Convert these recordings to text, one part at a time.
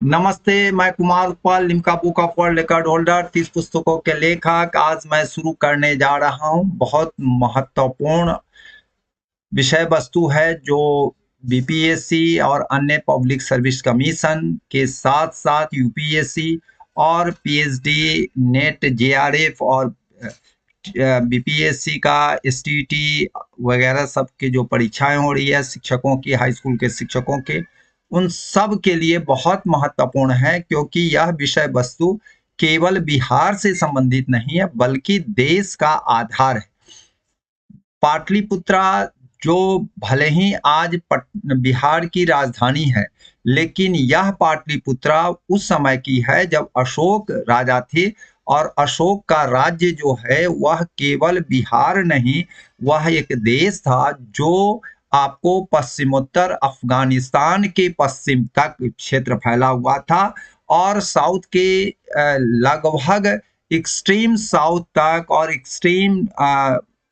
नमस्ते, मैं Kumar Utpal, Limca book of world record holder, 30 पुस्तकों के लेखक। आज मैं शुरू करने जा रहा हूँ। बहुत महत्वपूर्ण विषय वस्तु है जो बीपीएससी और अन्य पब्लिक सर्विस कमीशन के साथ साथ यूपीएससी और पीएचडी, नेट, जेआरएफ और बीपीएससी का एसटीटी वगैरह सब की जो परीक्षाएं हो रही है शिक्षकों की, हाई स्कूल के शिक्षकों के, उन सब के लिए बहुत महत्वपूर्ण है, क्योंकि यह विषय वस्तु केवल बिहार से संबंधित नहीं है बल्कि देश का आधार है। पाटलिपुत्रा जो भले ही आज बिहार की राजधानी है, लेकिन यह पाटलिपुत्रा उस समय की है जब अशोक राजा थे, और अशोक का राज्य जो है वह केवल बिहार नहीं, वह एक देश था जो आपको पश्चिमोत्तर अफगानिस्तान के पश्चिम तक क्षेत्र फैला हुआ था, और साउथ के लगभग एक्सट्रीम साउथ तक और एक्सट्रीम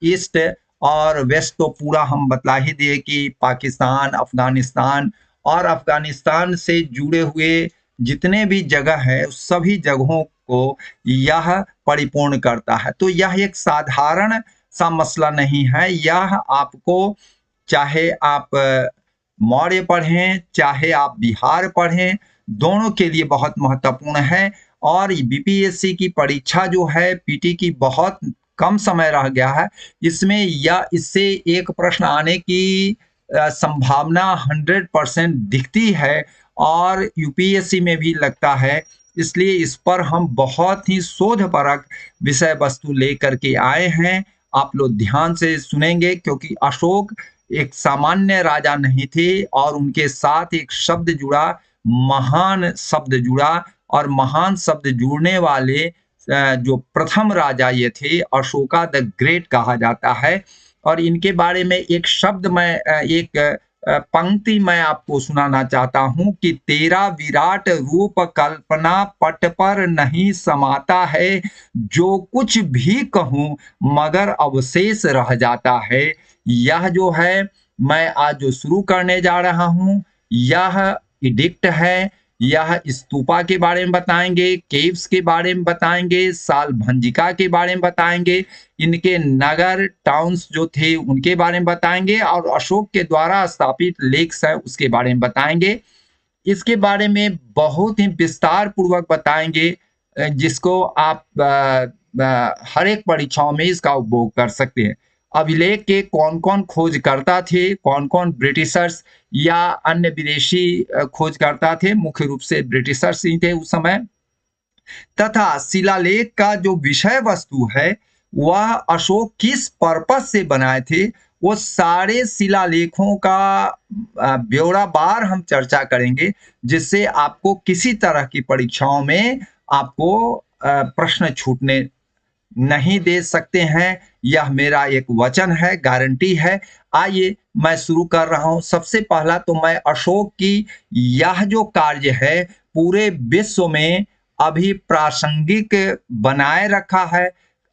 ईस्ट और वेस्ट तो पूरा हम बतला ही दिए कि पाकिस्तान, अफगानिस्तान और अफगानिस्तान से जुड़े हुए जितने भी जगह है उस सभी जगहों को यह परिपूर्ण करता है। तो यह एक साधारण सा मसला नहीं है। यह आपको, चाहे आप मौर्य पढ़ें चाहे आप बिहार पढ़ें, दोनों के लिए बहुत महत्वपूर्ण है। और बीपीएससी की परीक्षा जो है पीटी की बहुत कम समय रह गया है, इसमें या इससे एक प्रश्न आने की संभावना 100% दिखती है, और यूपीएससी में भी लगता है। इसलिए इस पर हम बहुत ही शोधपरक विषय वस्तु लेकर के आए हैं। आप लोग ध्यान से सुनेंगे, क्योंकि अशोक एक सामान्य राजा नहीं थे, और उनके साथ एक शब्द जुड़ा, महान शब्द जुड़ा, और महान शब्द जुड़ने वाले जो प्रथम राजा ये थे, अशोका द ग्रेट कहा जाता है। और इनके बारे में एक शब्द मैं एक पंक्ति मैं आपको सुनाना चाहता हूं कि तेरा विराट रूप कल्पना पट पर नहीं समाता है, जो कुछ भी कहूं मगर अवशेष रह जाता है। यह जो है, मैं आज जो शुरू करने जा रहा हूं, यह इडिक्ट है। यह स्तूपा के बारे में बताएंगे, केव्स के बारे में बताएंगे, साल भंजिका के बारे में बताएंगे, इनके नगर टाउन्स जो थे उनके बारे में बताएंगे, और अशोक के द्वारा स्थापित लेक्स है उसके बारे में बताएंगे। इसके बारे में बहुत ही विस्तार पूर्वक बताएंगे, जिसको आप हर एक परीक्षाओं में इसका उपभोग कर सकते हैं। अभिलेख के कौन कौन खोजकर्ता थे, कौन कौन ब्रिटिशर्स या अन्य विदेशी खोजकर्ता थे, मुख्य रूप से ब्रिटिशर्स ही थे उस समय, तथा शिलालेख का जो विषय वस्तु है वह अशोक किस पर्पस से बनाए थे, वो सारे शिलालेखों का ब्यौरावार हम चर्चा करेंगे, जिससे आपको किसी तरह की परीक्षाओं में आपको प्रश्न छूटने नहीं दे सकते हैं। यह मेरा एक वचन है, गारंटी है। आइए मैं शुरू कर रहा हूं। सबसे पहला तो मैं अशोक की यह जो कार्य है पूरे विश्व में अभी प्रासंगिक बनाए रखा है।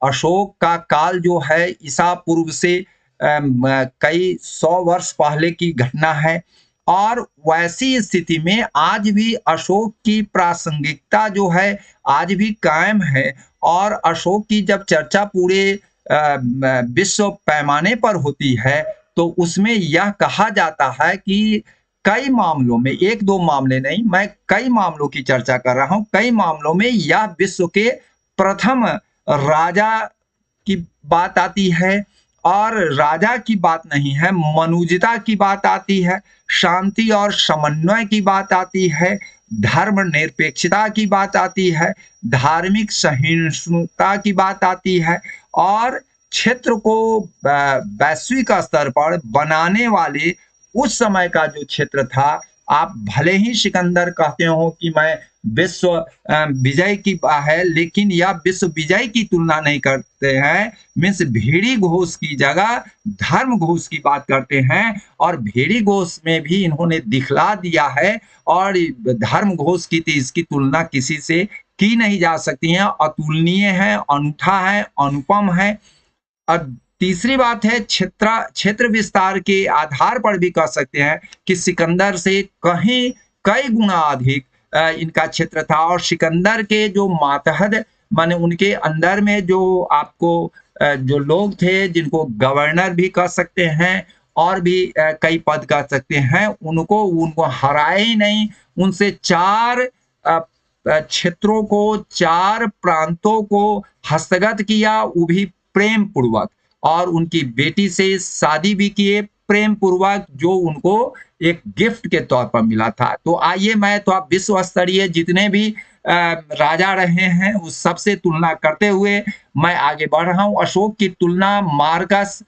अशोक का काल जो है ईसा पूर्व से कई 100 वर्ष पहले की घटना है, और वैसी स्थिति में आज भी अशोक की प्रासंगिकता जो है आज भी कायम है। और अशोक की जब चर्चा पूरे विश्व पैमाने पर होती है तो उसमें यह कहा जाता है कि कई मामलों में, एक दो मामले नहीं, मैं कई मामलों की चर्चा कर रहा हूं, कई मामलों में यह विश्व के प्रथम राजा की बात आती है। और राजा की बात नहीं है, मनुजता की बात आती है, शांति और समन्वय की बात आती है, धर्म निरपेक्षता की बात आती है, धार्मिक सहिष्णुता की बात आती है, और क्षेत्र को वैश्विक स्तर पर बनाने वाले उस समय का जो क्षेत्र था, आप भले ही सिकंदर कहते हो कि मैं विश्व विजय की है, लेकिन यह विश्व विजय की तुलना नहीं करते हैं। मीन्स भेड़ी घोष की जगह धर्म घोष की बात करते हैं, और भेड़ी घोष में भी इन्होंने दिखला दिया है, और धर्म घोष की इसकी तुलना किसी से की नहीं जा सकती है। अतुलनीय है, अनूठा है, अनुपम है। और तीसरी बात है क्षेत्र विस्तार के आधार पर भी कह सकते हैं कि सिकंदर से कहीं कई गुना अधिक इनका क्षेत्र था। और सिकंदर के जो मातहत माने उनके अंदर में जो आपको जो लोग थे जिनको गवर्नर भी कह सकते हैं और भी कई पद कह सकते हैं, उनको उनको हराए ही नहीं। उनसे 4 क्षेत्रों को, 4 प्रांतों को हस्तगत किया, वो भी प्रेम पूर्वक, और उनकी बेटी से शादी भी किए प्रेम पूर्वक, जो उनको एक गिफ्ट के तौर पर मिला था। तो आइए मैं तो आप विश्व स्तरीय जितने भी राजा रहे हैं उस सबसे तुलना करते हुए मैं आगे बढ़ रहा हूं। अशोक की तुलना मार्कस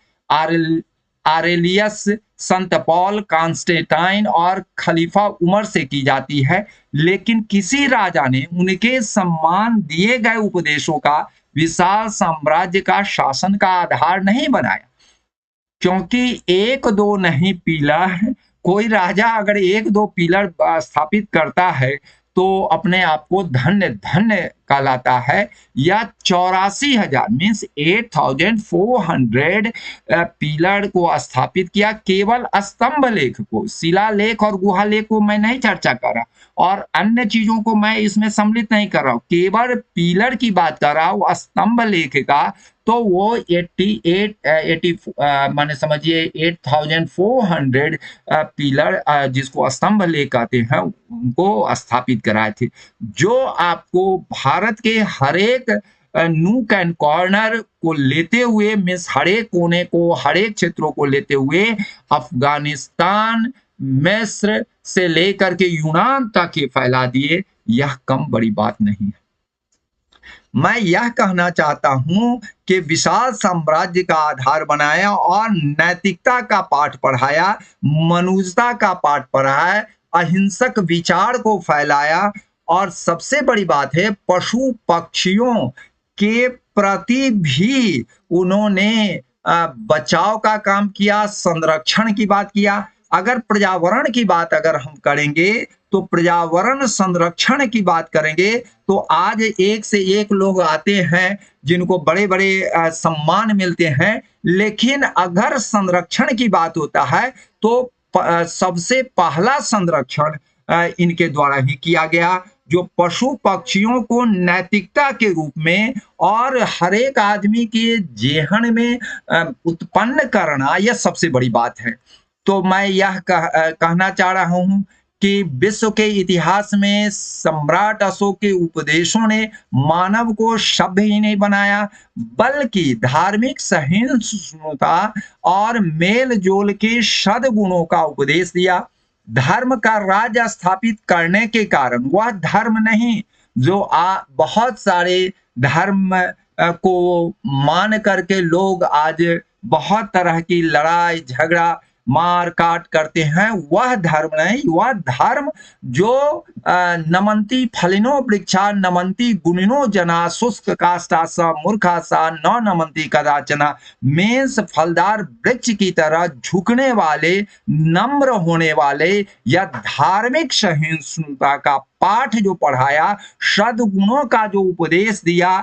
आरेलियस, संत पॉल, कॉन्स्टेंटाइन और खलीफा उमर से की जाती है, लेकिन किसी राजा ने उनके सम्मान दिए गए उपदेशों का विशाल साम्राज्य का शासन का आधार नहीं बनाया। क्योंकि एक दो नहीं पिलर, कोई राजा अगर एक दो पिलर स्थापित करता है तो अपने आप को धन्य धन्य कहलाता है। या 84,000 मीन्स 8,400 पिलर को स्थापित किया, केवल स्तंभ लेख को, शिलालेख और गुहा लेख को मैं नहीं चर्चा कर रहा और अन्य चीजों को मैं इसमें सम्मिलित नहीं कर रहा हूं, केवल पिलर की बात कर रहा हूं, स्तंभ लेख का। तो वो 80 माने समझिए 8,400 पिलर जिसको स्तंभ लेख कहते हैं उनको स्थापित कराए थे, जो आपको भारत के हर एक नूक एंड कॉर्नर को लेते हुए, मीन्स हर एक कोने को, हर एक क्षेत्रों को लेते हुए अफगानिस्तान, मिस्र से लेकर के यूनान तक ये फैला दिए। यह कम बड़ी बात नहीं है। मैं यह कहना चाहता हूं कि विशाल साम्राज्य का आधार बनाया और नैतिकता का पाठ पढ़ाया, मनुष्यता का पाठ पढ़ाया, अहिंसक विचार को फैलाया, और सबसे बड़ी बात है पशु पक्षियों के प्रति भी उन्होंने बचाव का काम किया, संरक्षण की बात किया। अगर पर्यावरण की बात अगर हम करेंगे तो पर्यावरण संरक्षण की बात करेंगे तो आज एक से एक लोग आते हैं जिनको बड़े बड़े सम्मान मिलते हैं, लेकिन अगर संरक्षण की बात होता है तो सबसे पहला संरक्षण इनके द्वारा ही किया गया, जो पशु पक्षियों को नैतिकता के रूप में और हर एक आदमी के जेहन में उत्पन्न करना, यह सबसे बड़ी बात है। तो मैं यह कहना चाह रहा हूं कि विश्व के इतिहास में सम्राट अशोक के उपदेशों ने मानव को सभ्य ही नहीं बनाया, बल्कि धार्मिक सहिष्णुता और मेल जोल के सद्गुणों का उपदेश दिया। धर्म का राज्य स्थापित करने के कारण वह धर्म नहीं जो बहुत सारे धर्म को मान करके लोग आज बहुत तरह की लड़ाई झगड़ा मार काट करते हैं, वह धर्म नहीं। वह धर्म जो नमन्ति फलिनो वृक्षा नमन्ति गुणिनो जना शुष्क काष्ठा स मूर्खा सा न नमन्ति कदाचना, मेंस फलदार वृक्ष की तरह झुकने वाले, नम्र होने वाले, या धार्मिक सहिष्णुता का पाठ जो पढ़ाया, सद्गुणों का जो उपदेश दिया,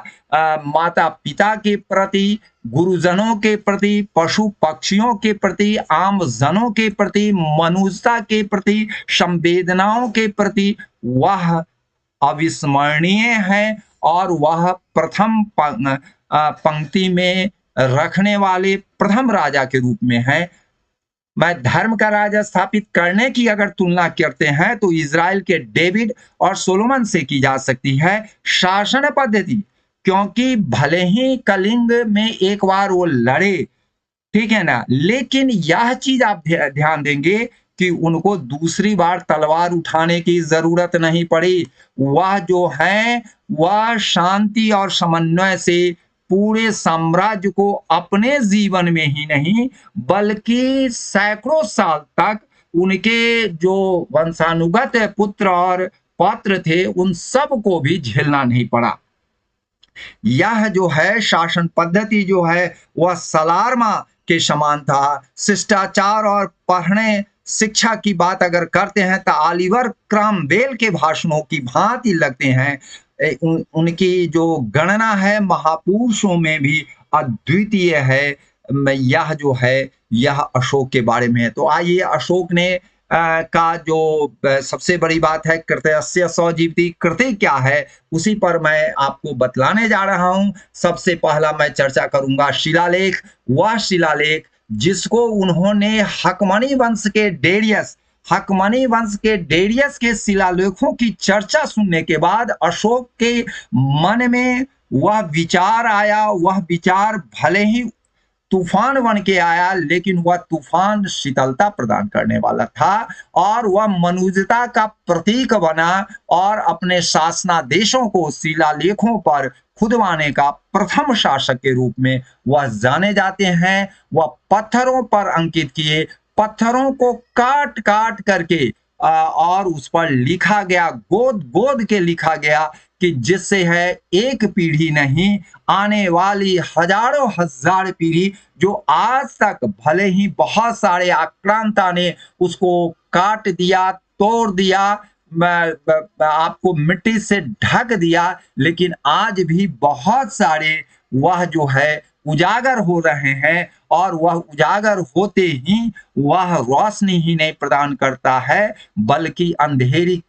माता पिता के प्रति, गुरुजनों के प्रति, पशु पक्षियों के प्रति, आम जनों के प्रति, मनुष्यता के प्रति, संवेदनाओं के प्रति, वह अविस्मरणीय है और वह प्रथम पंक्ति में रखने वाले प्रथम राजा के रूप में है। मैं धर्म का राजा स्थापित करने की अगर तुलना करते हैं तो इजराइल के डेविड और सोलोमन से की जा सकती है। शासन पद्धति, क्योंकि भले ही कलिंग में एक बार वो लड़े, ठीक है ना, लेकिन यह चीज आप ध्यान देंगे कि उनको दूसरी बार तलवार उठाने की जरूरत नहीं पड़ी। वह जो है वह शांति और समन्वय से पूरे साम्राज्य को अपने जीवन में ही नहीं बल्कि सैकड़ों साल तक उनके जो वंशानुगत पुत्र और पौत्र थे उन सब को भी झेलना नहीं पड़ा। यह जो है शासन पद्धति जो है वह सलारमा के समान था। शिष्टाचार और पढ़ने शिक्षा की बात अगर करते हैं तो ऑलिवर क्रॉमवेल के भाषणों की भांति लगते हैं। उनकी जो गणना है महापुरुषों में भी अद्वितीय है। यह जो है यह अशोक के बारे में है। तो आइए अशोक ने का जो सबसे बड़ी बात है, कृतस्य सजीवति, कृत्य क्या है, उसी पर मैं आपको बतलाने जा रहा हूं। सबसे पहला मैं चर्चा करूंगा शिलालेख। वह शिलालेख जिसको उन्होंने हकमनी वंश के डेरियस के शिलालेखों की चर्चा सुनने के बाद अशोक के मन में वह विचार आया। वह विचार भले ही तूफान बन के आया, लेकिन वह तूफान शीतलता प्रदान करने वाला था और वह मनुष्यता का प्रतीक बना और अपने शासनादेशों को शिलालेखों पर खुदवाने का प्रथम शासक के रूप में वह जाने जाते हैं। वह पत्थरों पर अंकित किए, पत्थरों को काट काट करके और उस पर लिखा गया, गोद गोद के लिखा गया, कि जिससे है एक पीढ़ी नहीं, आने वाली हजारों हजार पीढ़ी, जो आज तक भले ही बहुत सारे आक्रांता ने उसको काट दिया, तोड़ दिया, आपको मिट्टी से ढक दिया, लेकिन आज भी बहुत सारे वह जो है उजागर हो रहे हैं और वह उजागर होते ही वह रोशनी ही नहीं प्रदान करता है, बल्कि अंधेरी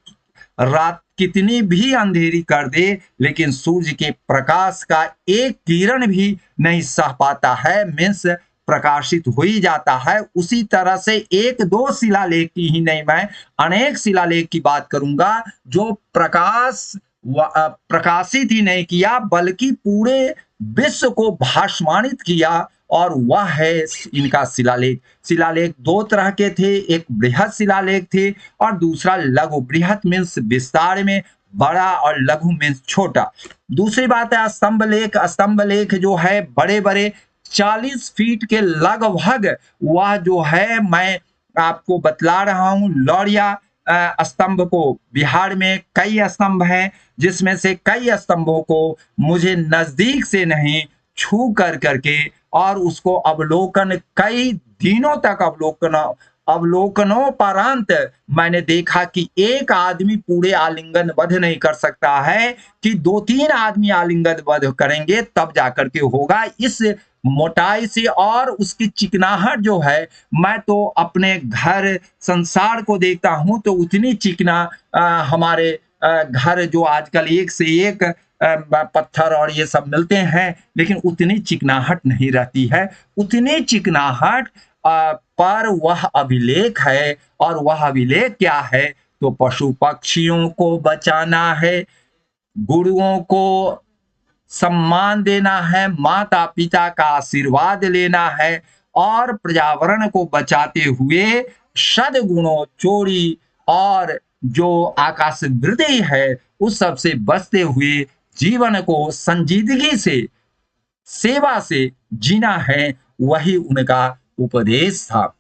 रात कितनी भी अंधेरी कर दे, लेकिन सूर्य के प्रकाश का एक किरण भी नहीं सह पाता है, मीन्स प्रकाशित हो ही जाता है। उसी तरह से एक दो शिलालेख की ही नहीं, मैं अनेक शिलालेख की बात करूंगा जो प्रकाशित ही नहीं किया, बल्कि पूरे विश्व को भाषमानित किया, और वह है इनका शिलालेख। शिलालेख दो तरह के थे, एक बृहद शिलालेख थे और दूसरा लघु। बृहद मीन्स विस्तार में बड़ा और लघु मीन्स छोटा। दूसरी बात है स्तंभ लेख। स्तंभ लेख जो है बड़े बड़े 40 फीट के लगभग, वह जो है मैं आपको बतला रहा हूं। लौरिया स्तंभ को बिहार में कई स्तंभ हैं, जिसमें से कई स्तंभों को मुझे नजदीक से नहीं छू कर करके और उसको अवलोकन कई दिनों तक अवलोकनोपरांत मैंने देखा कि एक आदमी पूरे आलिंगन बध नहीं कर सकता है, कि 2-3 आदमी आलिंगन बध करेंगे तब जाकर के होगा। इस मोटाई से और उसकी चिकनाहट जो है, मैं तो अपने घर संसार को देखता हूं तो उतनी चिकना हमारे घर जो आजकल एक से एक पत्थर और ये सब मिलते हैं, लेकिन उतनी चिकनाहट नहीं रहती है। उतनी चिकनाहट पर वह अभिलेख है, और वह अभिलेख क्या है, तो पशु पक्षियों को बचाना है, गुरुओं को सम्मान देना है, माता पिता का आशीर्वाद लेना है, और पर्यावरण को बचाते हुए सद्गुणों, चोरी और जो आकाश वृद्धि है उस सब से बचते हुए जीवन को संजीदगी से, सेवा से जीना है, वही उनका उपदेश था।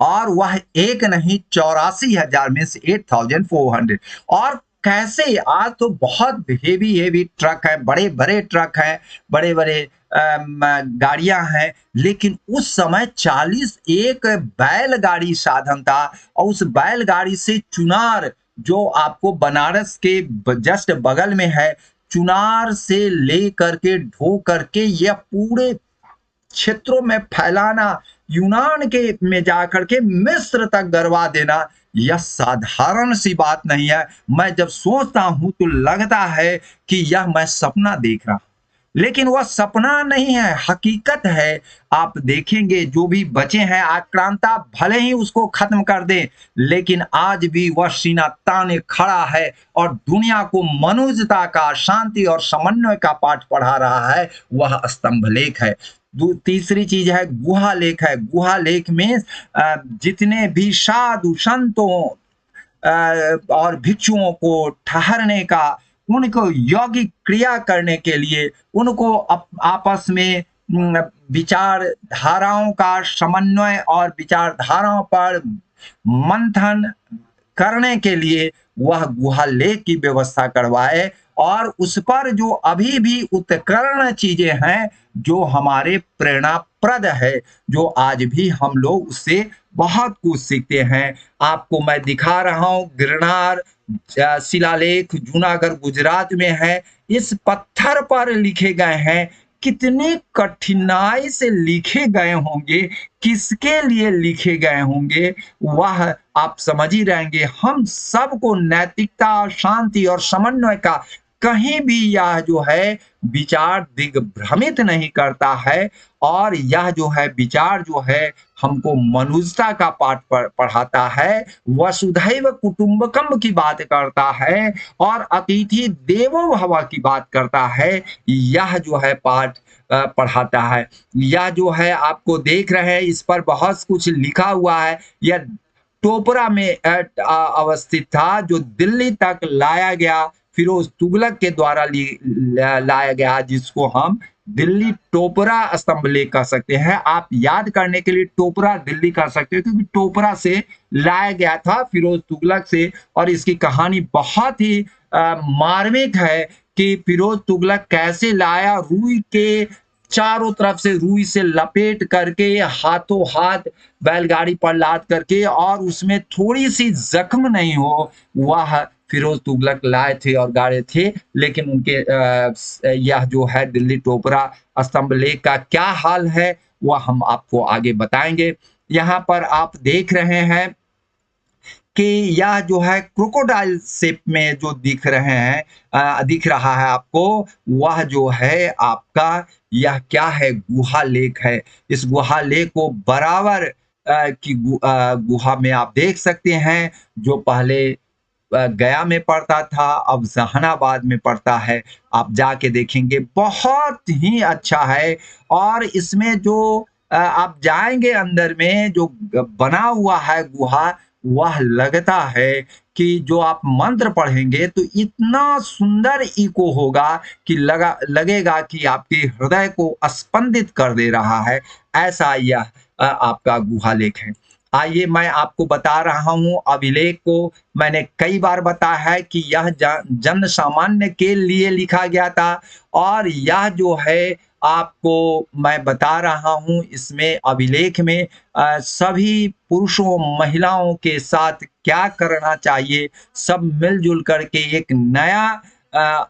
और वह एक नहीं 84,000 में से 8,400। और कैसे, आज तो बहुत हेवी ट्रक है, बड़े बड़े ट्रक है, बड़े बड़े गाड़ियां हैं, लेकिन उस समय 40 एक बैलगाड़ी साधन था। और उस बैलगाड़ी से चुनार, जो आपको बनारस के जस्ट बगल में है, चुनार से ले करके ढो करके यह पूरे क्षेत्रों में फैलाना, यूनान के में जाकर के मिस्र तक गरवा देना, यह साधारण सी बात नहीं है। मैं जब सोचता हूं तो लगता है कि यह मैं सपना देख रहा हूं, लेकिन वह सपना नहीं है, हकीकत है। आप देखेंगे जो भी बचे हैं आक्रांता भले ही उसको खत्म कर दें, लेकिन आज भी वह सीना ताने खड़ा है और दुनिया को मनुष्यता का, शांति और समन्वय का पाठ पढ़ा रहा है। वह स्तंभ लेख है। तीसरी चीज है गुहा लेख है। गुहा लेख में जितने भी साधु संतों और भिक्षुओं को ठहरने का, उनको यौगिक क्रिया करने के लिए, उनको आपस में विचारधाराओं का समन्वय और विचारधाराओं पर मंथन करने के लिए वह गुहा लेख की व्यवस्था करवाए। और उस पर जो अभी भी उत्कर्ण चीजें हैं, जो हमारे प्रेरणाप्रद है, जो आज भी हम लोग उससे बहुत कुछ सीखते हैं। आपको मैं दिखा रहा हूं, गिरनार शिलालेख जूनागढ़ गुजरात में है। इस पत्थर पर लिखे गए हैं कितने कठिनाई से लिखे गए होंगे, किसके लिए लिखे गए होंगे, वह आप समझ ही रहेंगे। हम सबको नैतिकता, शांति और समन्वय का कहीं भी यह जो है विचार दिग्भ्रमित नहीं करता है, और यह जो है विचार जो है हमको मनुष्यता का पाठ पढ़ाता है, वसुधैव कुटुंबकम की बात करता है, और अतिथि देवो भव की बात करता है। यह जो है पाठ पढ़ाता है। यह जो है आपको देख रहे हैं, इस पर बहुत कुछ लिखा हुआ है। यह टोपरा में अवस्थित था, जो दिल्ली तक लाया गया, फिरोज तुगलक के द्वारा लाया गया, जिसको हम दिल्ली टोपरा स्तंभ लेख कर सकते हैं। आप याद करने के लिए टोपरा दिल्ली कर सकते हो, क्योंकि टोपरा से लाया गया था फिरोज तुगलक से। और इसकी कहानी बहुत ही मार्मिक है कि फिरोज तुगलक कैसे लाया, रुई के चारों तरफ से रुई से लपेट करके, हाथों हाथ बैलगाड़ी पर लाद करके, और उसमें थोड़ी सी जख्म नहीं हो, वह फिरोज तुगलक लाए थे और गाड़े थे। लेकिन उनके यह जो है दिल्ली टोपरा स्तंभ लेख का क्या हाल है, वह हम आपको आगे बताएंगे। यहाँ पर आप देख रहे हैं कि यह जो है क्रोकोडाइल शेप में जो दिख रहे हैं, दिख रहा है आपको, वह जो है आपका यह क्या है, गुहा लेक है। इस गुहा लेक को बराबर की गुहा में आप देख सकते हैं, जो पहले गया में पड़ता था, अब जहानाबाद में पड़ता है। आप जाके देखेंगे, बहुत ही अच्छा है। और इसमें जो आप जाएंगे अंदर में, जो बना हुआ है गुहा, वह लगता है कि जो आप मंत्र पढ़ेंगे तो इतना सुंदर इको होगा कि लगेगा कि आपके हृदय को स्पंदित कर दे रहा है। ऐसा यह आपका गुहा लेख है। आइए मैं आपको बता रहा हूं अभिलेख को। मैंने कई बार बताया है कि यह जन सामान्य के लिए लिखा गया था, और यह जो है आपको मैं बता रहा हूं, इसमें अभिलेख में सभी पुरुषों महिलाओं के साथ क्या करना चाहिए, सब मिलजुल करके एक नया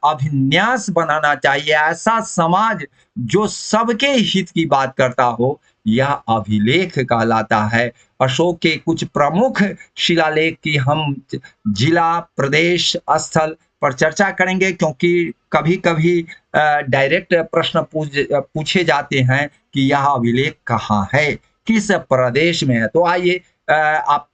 अभिन्यास बनाना चाहिए, ऐसा समाज जो सबके हित की बात करता हो, यह अभिलेख कहलाता है। अशोक के कुछ प्रमुख शिलालेख की हम जिला, प्रदेश, स्थल पर चर्चा करेंगे, क्योंकि कभी कभी डायरेक्ट प्रश्न पूछे जाते हैं कि यह अभिलेख कहाँ है, किस प्रदेश में है। तो आइए आप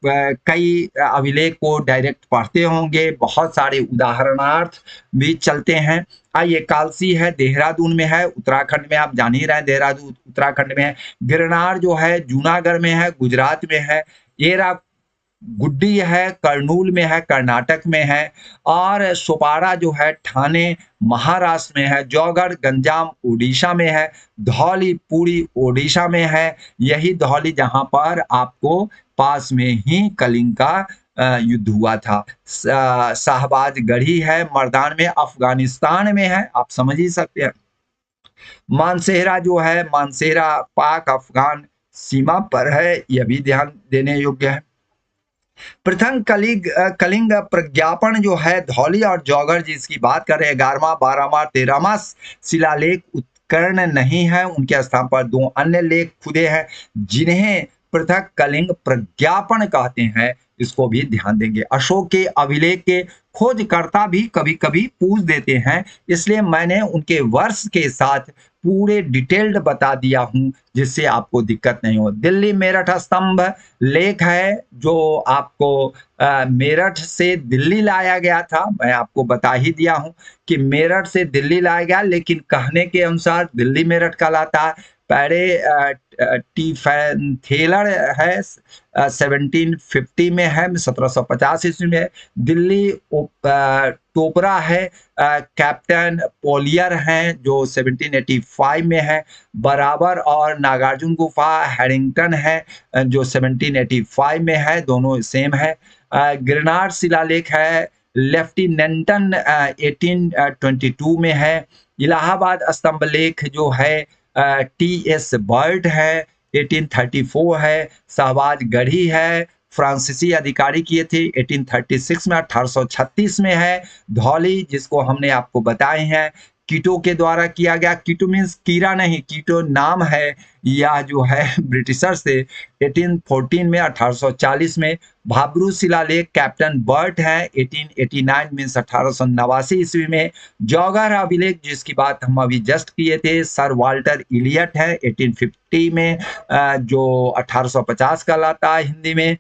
कई अभिलेख को डायरेक्ट पढ़ते होंगे, बहुत सारे उदाहरणार्थ भी चलते हैं। आइए, कालसी है, देहरादून में है, उत्तराखंड में, आप जान ही रहे हैं देहरादून उत्तराखंड में है। गिरनार जो है जूनागढ़ में है, गुजरात में है। एरा गुड्डी है, कर्नूल में है, कर्नाटक में है। और सोपारा जो है ठाणे महाराष्ट्र में है। जौगढ़ गंजाम उड़ीसा में है। धौली पूरी ओडिशा में है। यही धौली जहां पर आपको पास में ही कलिंग का युद्ध हुआ था। शाहबाज गढ़ी है, मर्दान में, अफगानिस्तान में है, आप समझ ही सकते हैं। मानसेहरा जो है, मानसेहरा पाक अफगान सीमा पर है, यह भी ध्यान देने योग्य है। प्रथम कलिंग प्रज्ञापन जो है धौली और जौगढ़ जिसकी बात कर रहे हैं, 11वां 12वां 13वां शिलालेख उत्कीर्ण नहीं है। उनके स्थान पर दो अन्य लेख खुदे हैं, जिन्हें पृथक कलिंग प्रज्ञापन कहते हैं। इसको भी ध्यान देंगे। अशोक के अभिलेख के खोजकर्ता भी कभी कभी पूछ देते हैं, इसलिए मैंने उनके वर्ष के साथ पूरे डिटेल्ड बता दिया हूं, जिससे आपको दिक्कत नहीं हो। दिल्ली मेरठ स्तंभ लेख है, जो आपको मेरठ से दिल्ली लाया गया था। मैं आपको बता ही दिया हूं कि मेरठ से दिल्ली लाया गया, लेकिन कहने के अनुसार दिल्ली मेरठ कहलाता है। पैरे टीफेलर है, 1750 में है, 1750 ईस्वी में है। दिल्ली टोपरा है, कैप्टन पोलियर हैं, जो 1785 में है। बराबर और नागार्जुन गुफा हैरिंगटन है, जो 1785 में है, दोनों सेम है। गिरनार शिलालेख है, लेफ्टिनेंटन 1822 में है। इलाहाबाद स्तंभ लेख जो है टी.एस. बर्ट है, 1834 है। शाहबाज गढ़ी है, फ्रांसीसी अधिकारी किए थे, 1836 में, 1836 में है। धौली जिसको हमने आपको बताए हैं, कीटो के द्वारा किया गया। कीटो मीन्स कीड़ा नहीं, कीटो नाम है, यह जो है ब्रिटिशर से 1814 में 1840 में। भाब्रू शिलालेख कैप्टन बर्ट है 1889 मीन्स 1889 ईस्वी में। जौगर अभिलेख जिसकी बात हम अभी जस्ट किए थे सर वाल्टर इलियट है 1850 में, जो 1850 कहलाता है हिंदी में।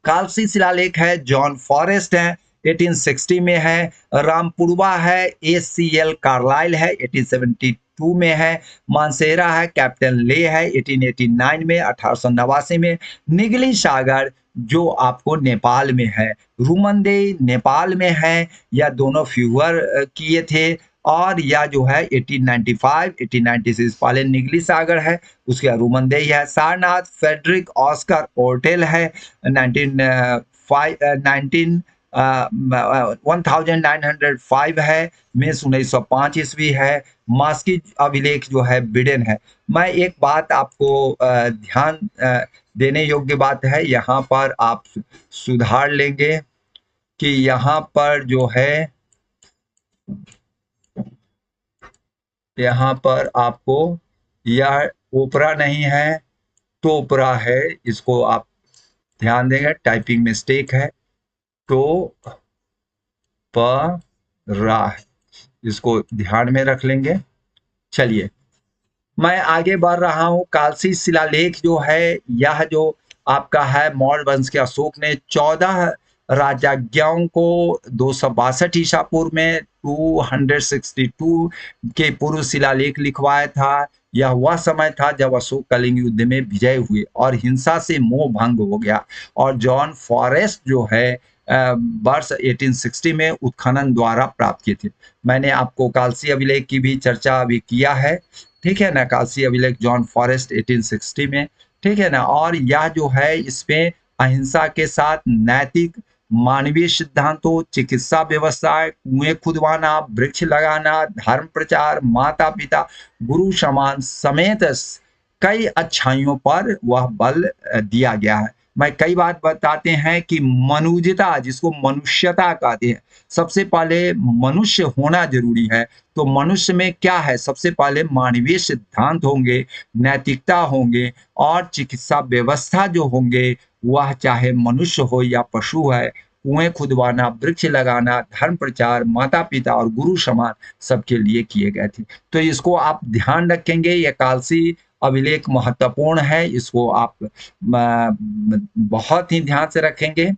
कालसी शिलालेख है जॉन फॉरेस्ट है 1860 में है। रामपुरवा है ACL कार्लाइल है 1872 में है। मानसेरा है कैप्टन ले है 1889 में 1889 में। निगली सागर जो आपको नेपाल में है। रूमंदे नेपाल में है, या दोनों फ्यूअर किए थे। और या जो है 1895 1896 पहले निगली सागर है, उसके बाद रूमंदेई है। सारनाथ फेडरिक ऑस्कर ओर्टेल है 1905 है, मेस 1905 ईस्वी है। मास्की अभिलेख जो है बिडेन है। मैं एक बात आपको ध्यान देने योग्य बात है, यहाँ पर आप सुधार लेंगे कि यहाँ पर जो है, यहाँ पर आपको यह ओपरा नहीं है, टोपरा है, इसको आप ध्यान देंगे, टाइपिंग मिस्टेक है। तो प रा है, इसको ध्यान में रख लेंगे। चलिए मैं आगे बढ़ रहा हूं। कालसी शिलालेख जो है, यह जो आपका है मौर्य वंश के अशोक ने 14 राजज्ञाओं को 262 ईसा पूर्व में 262 के पूर्व शिलालेख लिखवाया था। यह वह समय था जब अशोक कलिंग युद्ध में विजय हुए और हिंसा से मोह भंग हो गया, और जॉन फॉरेस्ट जो है वर्ष 1860 में उत्खनन द्वारा प्राप्त किए थे। मैंने आपको कालसी अभिलेख की भी चर्चा अभी किया है, ठीक है ना। कालसी अभिलेख जॉन फॉरेस्ट 1860 में, ठीक है ना। और यह जो है इसमें अहिंसा के साथ नैतिक मानवीय सिद्धांतों, चिकित्सा व्यवस्था, कुएं खुदवाना, वृक्ष लगाना, धर्म प्रचार, माता पिता, गुरु समान समेत कई अच्छाइयों पर वह बल दिया गया है। मैं कई बार बताते हैं कि मनुजता, जिसको मनुष्यता कहते हैं, सबसे पहले मनुष्य होना जरूरी है। तो मनुष्य में क्या है, सबसे पहले मानवीय सिद्धांत होंगे, नैतिकता होंगे, और चिकित्सा व्यवस्था जो होंगे, वह चाहे मनुष्य हो या पशु है, कुएं खुदवाना, वृक्ष लगाना, धर्म प्रचार, माता पिता और गुरु समान सबके लिए किए गए थे। तो इसको आप ध्यान रखेंगे, ये कालसी अभिलेख महत्वपूर्ण है, इसको आप बहुत ही ध्यान से रखेंगे।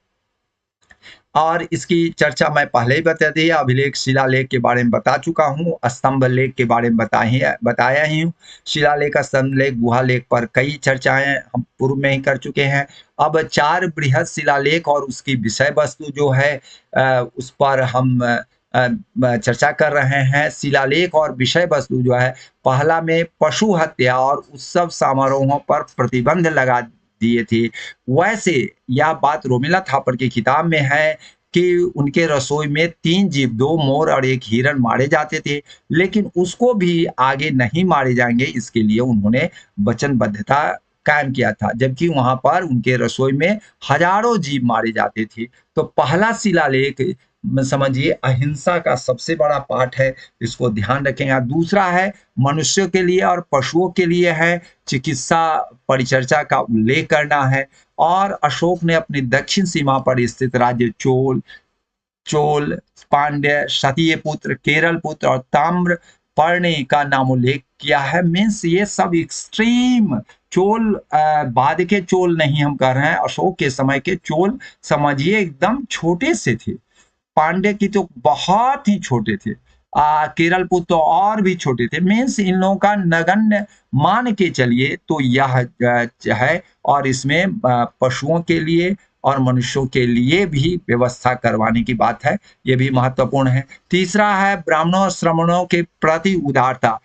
और इसकी चर्चा मैं पहले ही बता दी, अभिलेख शिलालेख के बारे में बता चुका हूँ, स्तंभ लेख के बारे में बताया ही हूँ। शिलालेख, स्तंभ लेख, गुहा लेख पर कई चर्चाएं हम पूर्व में ही कर चुके हैं। अब 4 बृहद शिलालेख और उसकी विषय वस्तु जो है उस पर हम चर्चा कर रहे हैं। शिलालेख और विषय वस्तु जो है, पहला में पशु हत्या और उत्सव समारोहों पर प्रतिबंध लगा दिए थे। वैसे यह बात रोमिला थापर की किताब में है कि उनके रसोई में 3 जीव, 2 मोर और 1 हिरन मारे जाते थे, लेकिन उसको भी आगे नहीं मारे जाएंगे, इसके लिए उन्होंने वचनबद्धता कायम किया था, जबकि वहां पर उनके रसोई में हजारों जीव मारे जाते थे। तो पहला शिलालेख समझिए अहिंसा का सबसे बड़ा पाठ है, इसको ध्यान रखेंगे। दूसरा है मनुष्यों के लिए और पशुओं के लिए है, चिकित्सा परिचर्चा का उल्लेख करना है। और अशोक ने अपनी दक्षिण सीमा पर स्थित राज्य चोल, पांड्य, क्षत्रिय पुत्र, केरल पुत्र और ताम्र पर्णी का नामोल्लेख किया है। मीन्स ये सब एक्सट्रीम चोल, बाद के चोल नहीं हम कह रहे हैं, अशोक के समय के चोल समझिए एकदम छोटे से थे। पांडे की तो बहुत ही छोटे थे, केरल पुत्र तो और भी छोटे थे। मीन्स इन लोगों का नगण्य मान के चलिए तो यह है। और इसमें पशुओं के लिए और मनुष्यों के लिए भी व्यवस्था करवाने की बात है, ये भी महत्वपूर्ण है। तीसरा है ब्राह्मणों और श्रमणों के प्रति उदारता।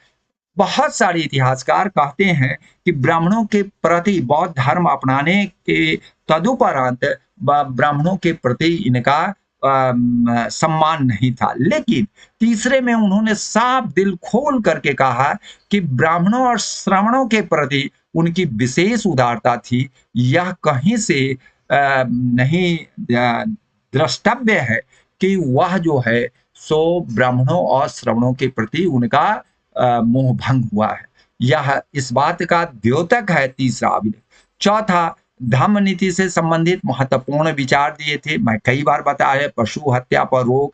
बहुत सारे इतिहासकार कहते हैं कि ब्राह्मणों के प्रति बौद्ध धर्म अपनाने के तदुपरांत ब्राह्मणों के प्रति इनका सम्मान नहीं था। लेकिन तीसरे में उन्होंने साफ दिल खोल करके कहा कि ब्राह्मणों और श्रमणों के प्रति उनकी विशेष उदारता थी। यह कहीं से नहीं द्रष्टव्य है कि वह जो है सो ब्राह्मणों और श्रवणों के प्रति उनका मोह भंग हुआ है। यह इस बात का द्योतक है तीसरा अभिलेख। चौथा, धम्म नीति से संबंधित महत्वपूर्ण विचार दिए थे। मैं कई बार बताया, पशु हत्या पर रोक,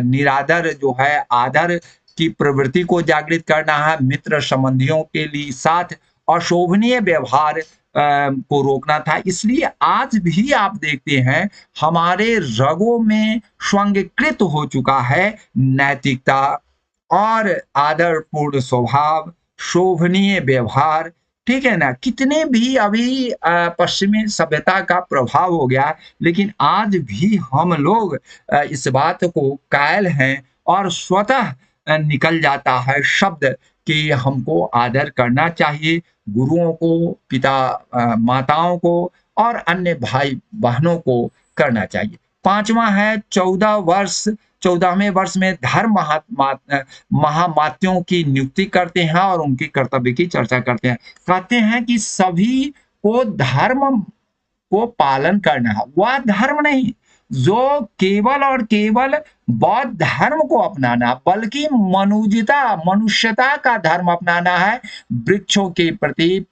निरादर जो है आदर की प्रवृत्ति को जागृत करना है, मित्र संबंधियों के लिए साथ अशोभनीय व्यवहार को रोकना था। इसलिए आज भी आप देखते हैं हमारे रगों में स्वंगकृत हो चुका है नैतिकता और आदरपूर्ण स्वभाव, शोभनीय व्यवहार। ठीक है ना, कितने भी अभी पश्चिमी सभ्यता का प्रभाव हो गया, लेकिन आज भी हम लोग इस बात को कायल हैं और स्वतः निकल जाता है शब्द कि हमको आदर करना चाहिए, गुरुओं को, माताओं को और अन्य भाई बहनों को करना चाहिए। पांचवा है 14वें वर्ष में धर्म महामात्यों की नियुक्ति करते हैं और उनकी कर्तव्य की चर्चा करते हैं। कहते हैं कि सभी को धर्म को पालन करना है, वह धर्म नहीं जो केवल और केवल बौद्ध धर्म को अपनाना, बल्कि मनुष्यता का धर्म अपनाना है। वृक्षों के प्रति,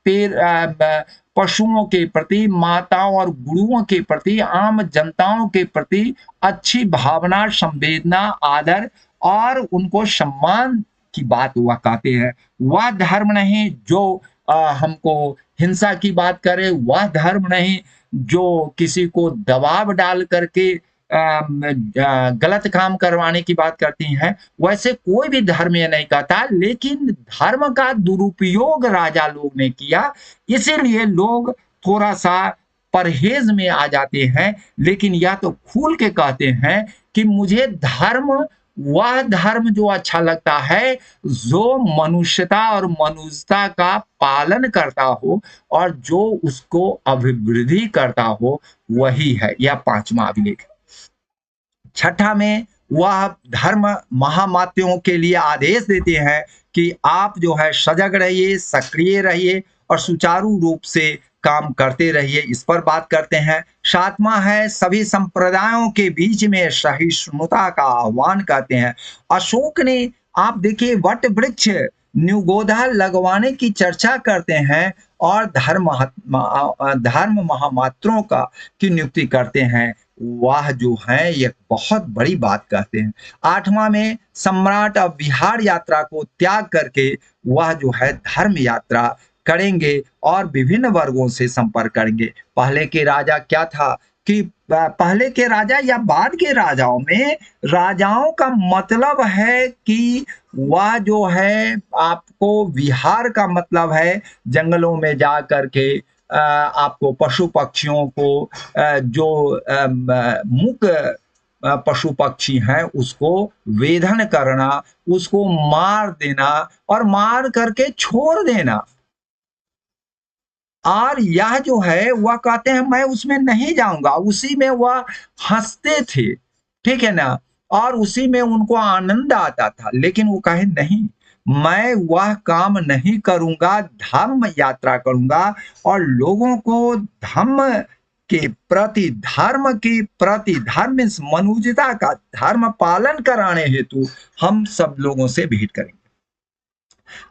पशुओं के प्रति, माताओं और गुरुओं के प्रति, आम जनताओं के प्रति अच्छी भावना, संवेदना, आदर और उनको सम्मान की बात वह कहते हैं। वह धर्म नहीं जो हमको हिंसा की बात करे, वह धर्म नहीं जो किसी को दबाव डाल करके गलत काम करवाने की बात करती हैं। वैसे कोई भी धर्म ये नहीं कहता, लेकिन धर्म का दुरुपयोग राजा लोग ने किया, इसीलिए लोग थोड़ा सा परहेज में आ जाते हैं। लेकिन यह तो खुल के कहते हैं कि मुझे वह धर्म जो अच्छा लगता है जो मनुष्यता और मनुष्यता का पालन करता हो और जो उसको अभिवृद्धि करता हो, वही है। यह पांचवा अभिलेख है। छठा में वह धर्म महामात्यों के लिए आदेश देते हैं कि आप जो है सजग रहिए, सक्रिय रहिए और सुचारू रूप से काम करते रहिए, इस पर बात करते हैं। सातवां है सभी संप्रदायों के बीच में सहिष्णुता का आह्वान करते हैं। अशोक ने, आप देखिए, वट वृक्ष न्यूगोधा लगवाने की चर्चा करते हैं और धर्म महामात्रों की नियुक्ति करते हैं। वह जो है ये बहुत बड़ी बात कहते हैं। आठवां में सम्राट अब बिहार यात्रा को त्याग करके वह जो है धर्म यात्रा करेंगे और विभिन्न वर्गों से संपर्क करेंगे। पहले के राजा क्या था कि पहले के राजा या बाद के राजाओं में, राजाओं का मतलब है कि वह जो है आपको विहार का मतलब है जंगलों में जा करके आपको पशु पक्षियों को जो मूक पशु पक्षी हैं उसको वेधन करना, उसको मार देना और मार करके छोड़ देना। और यह जो है वह कहते हैं मैं उसमें नहीं जाऊंगा, उसी में वह हंसते थे, ठीक है ना, और उसी में उनको आनंद आता था। लेकिन वो कहे नहीं, मैं वह काम नहीं करूंगा, धर्म यात्रा करूंगा और लोगों को धर्म के प्रति, धर्म मनुष्यता का धर्म पालन कराने हेतु हम सब लोगों से भेंट करेंगे।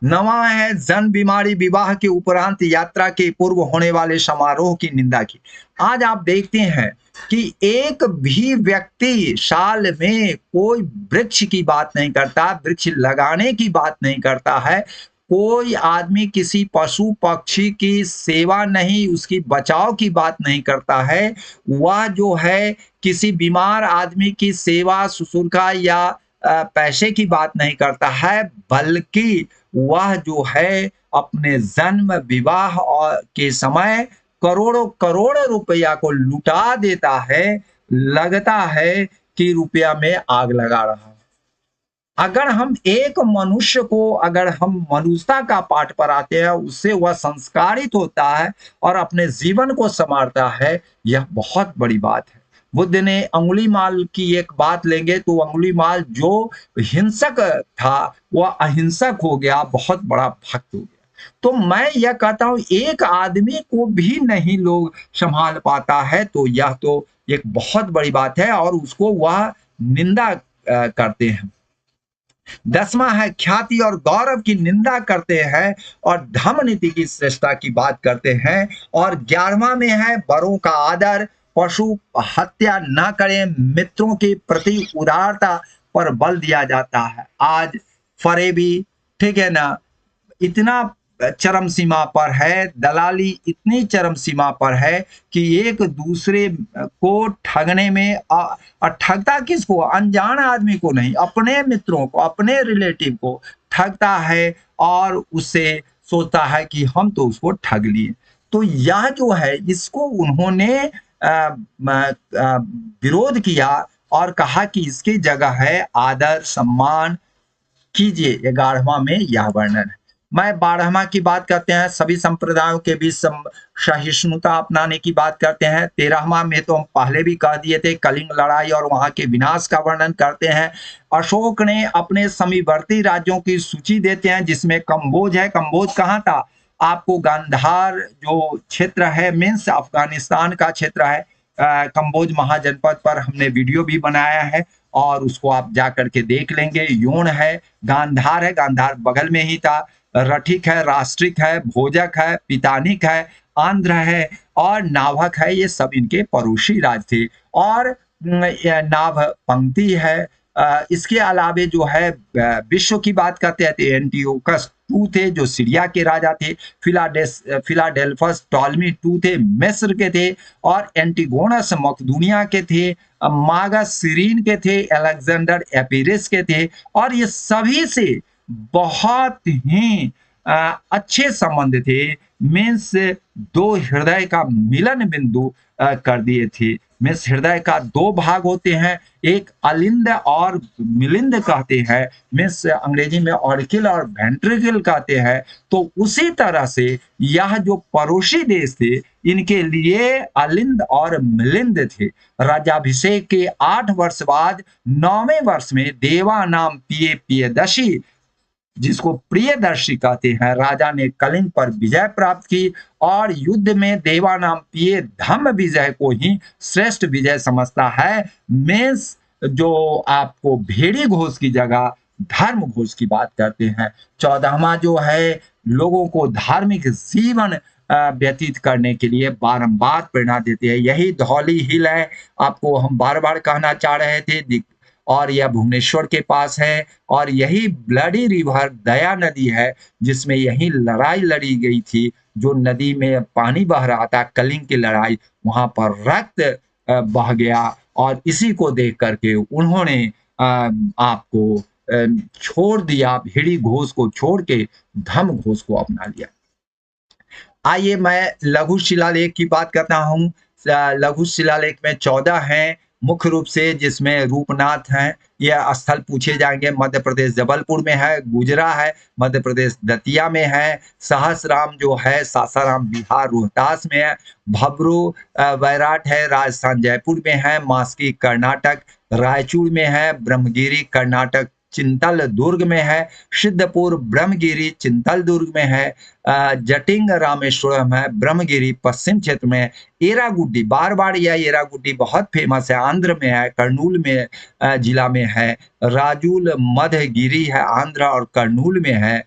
नवा है जन बीमारी विवाह के उपरांत यात्रा के पूर्व होने वाले समारोह की निंदा की। आज आप देखते हैं कि एक भी व्यक्ति साल में कोई वृक्ष की बात नहीं करता, वृक्ष लगाने की बात नहीं करता है। कोई आदमी किसी पशु पक्षी की सेवा नहीं, उसकी बचाव की बात नहीं करता है। वह जो है किसी बीमार आदमी की सेवा शुश्रूषा या पैसे की बात नहीं करता है, बल्कि वह जो है अपने जन्म विवाह के समय करोड़ों करोड़ रुपया को लुटा देता है। लगता है कि रुपया में आग लगा रहा है। अगर हम एक मनुष्य को, अगर हम मनुष्यता का पाठ पढ़ाते हैं, उससे वह संस्कारित होता है और अपने जीवन को संवारता है, यह बहुत बड़ी बात है। बुद्ध ने अंगुलीमाल की एक बात लेंगे तो अंगुलीमाल जो हिंसक था वह अहिंसक हो गया, बहुत बड़ा भक्त हो गया। तो मैं यह कहता हूँ एक आदमी को भी नहीं लोग संभाल पाता है, तो यह तो एक बहुत बड़ी बात है और उसको वह निंदा करते हैं। 10वां है ख्याति और गौरव की निंदा करते हैं और धर्म नीति की श्रेष्ठता की बात करते हैं। और 11वां में है बड़ों का आदर, पशु हत्या न करें, मित्रों के प्रति उदारता पर बल दिया जाता है। आज फरेबी, ठीक है ना, इतना चरम सीमा पर है, दलाली इतनी चरम सीमा पर है कि एक दूसरे को ठगने में और ठगता किसको? अनजान आदमी को नहीं, अपने मित्रों को, अपने रिलेटिव को ठगता है और उससे सोचता है कि हम तो उसको ठग लिए। तो यह जो है इसको उन्होंने विरोध किया और कहा कि इसकी जगह है आदर सम्मान कीजिए। 11वां में यह वर्णन है। मैं 12वां की बात करते हैं, सभी संप्रदायों के बीच सहिष्णुता अपनाने की बात करते हैं। 13वां में तो हम पहले भी कह दिए थे, कलिंग लड़ाई और वहां के विनाश का वर्णन करते हैं। अशोक ने अपने समीवर्ती राज्यों की सूची देते हैं जिसमें कंबोज है। कंबोज कहाँ था? आपको गांधार जो क्षेत्र है, मीन्स अफगानिस्तान का क्षेत्र है। कंबोज महाजनपद पर हमने वीडियो भी बनाया है और उसको आप जा करके देख लेंगे। योन है, गांधार है, गांधार बगल में ही था। रठिक है, राष्ट्रिक है, भोजक है, पितानिक है, आंध्र है और नाभक है। ये सब इनके पड़ोसी राज्य थे। और नाभ पंक्ति है। इसके अलावे जो है विश्व की बात करते हैं तो एंटियोकस टू थे जो सीरिया के राजा थे। फिलाडेल्फस टॉलमी टू थे, मिस्र के थे। और एंटिगोनस मकदूनिया के थे। मागस सीरीन के थे। अलेक्जेंडर एपिरिस के थे। और ये सभी से बहुत ही अच्छे संबंध थे। मीन्स दो हृदय का मिलन बिंदु कर दिए थे। मीन्स हृदय का दो भाग होते हैं, एक अलिंद और मिलिंद कहते हैं। मीन्स अंग्रेजी में ऑरिकल और वेंट्रिकल कहते हैं। तो उसी तरह से यह जो पड़ोसी देश थे इनके लिए अलिंद और मिलिंद थे। राजाभिषेक के 8 वर्ष बाद 9वें वर्ष में देवा नाम पियदर्शी, जिसको प्रियदर्शी कहते हैं, राजा ने कलिंग पर विजय प्राप्त की और युद्ध में देवा नाम पिए धम्म विजय को ही श्रेष्ठ विजय समझता है। मेंस जो आपको भेड़ी घोष की जगह धर्म घोष की बात करते हैं। 14वां जो है लोगों को धार्मिक जीवन व्यतीत करने के लिए बारंबार प्रेरणा देते हैं। यही धौली हिल है, आपको हम बार बार कहना चाह रहे थे, और यह भुवनेश्वर के पास है। और यही ब्लडी रिवर दया नदी है जिसमें यही लड़ाई लड़ी गई थी। जो नदी में पानी बह रहा था, कलिंग की लड़ाई, वहां पर रक्त बह गया और इसी को देख करके उन्होंने आपको छोड़ दिया, भेड़ी घोष को छोड़ के धम्म घोष को अपना लिया। आइए मैं लघु शिलालेख की बात करता हूँ। लघु शिलालेख में 14 हैं मुख्य रूप से, जिसमें रूपनाथ हैं। यह स्थल पूछे जाएंगे। मध्य प्रदेश जबलपुर में है, गुजरा है मध्य प्रदेश दतिया में है, सहसराम जो है सासाराम बिहार रोहतास में है, भबरू बैराट है राजस्थान जयपुर में है, मास्की कर्नाटक रायचूर में है, ब्रह्मगिरी कर्नाटक चिंतल दुर्ग में है, सिद्धपुर ब्रह्मगिरी चिंतल दुर्ग में है, जटिंग रामेश्वरम है ब्रह्मगिरी पश्चिम क्षेत्र में, एरागुड्डी, बार बार यह एरागुड्डी बहुत फेमस है, आंध्र में है, कर्नूल में जिला में है, राजूल मध्यगिरी है आंध्र और कर्नूल में है,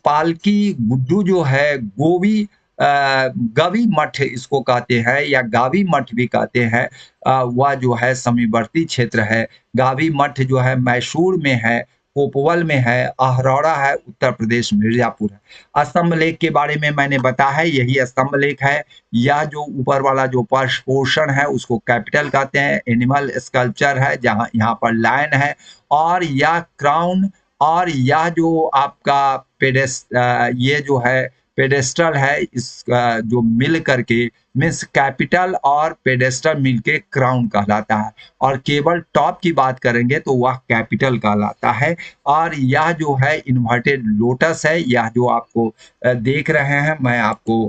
पालकी गुड्डू जो है गोवी गवी मठ इसको कहते हैं या गावी मठ भी कहते हैं, वह जो है समीवर्ती क्षेत्र है। गावी मठ जो है मैसूर में है, कोपवल में है, अहरौरा है, उत्तर प्रदेश मिर्जापुर है। स्तंभ लेख के बारे में मैंने बताया है, यही स्तंभ लेख है। यह जो ऊपर वाला जो पोर्शन है उसको कैपिटल कहते हैं। एनिमल स्कल्पचर है जहाँ यहाँ पर लायन है और यह क्राउन और यह जो आपका ये जो है पेडेस्टल है, इस जो मिल करके मीन्स कैपिटल और पेडेस्टल मिलके क्राउन कहलाता है। और केवल टॉप की बात करेंगे तो वह कैपिटल कहलाता है। और यह जो है इन्वर्टेड लोटस है, यह जो आपको देख रहे हैं, मैं आपको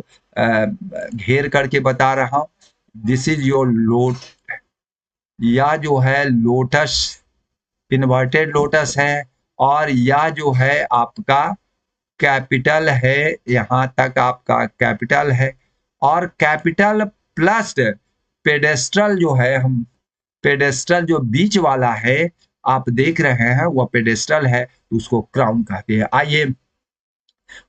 घेर करके बता रहा हूँ। दिस इज योर लोट, यह जो है लोटस इन्वर्टेड लोटस है और यह जो है आपका कैपिटल है, यहाँ तक आपका कैपिटल है, और कैपिटल प्लस पेडेस्ट्रल जो है, हम पेडेस्ट्रल जो बीच वाला है आप देख रहे हैं वह पेडेस्ट्रल है, तो उसको क्राउन कहते हैं। आइए,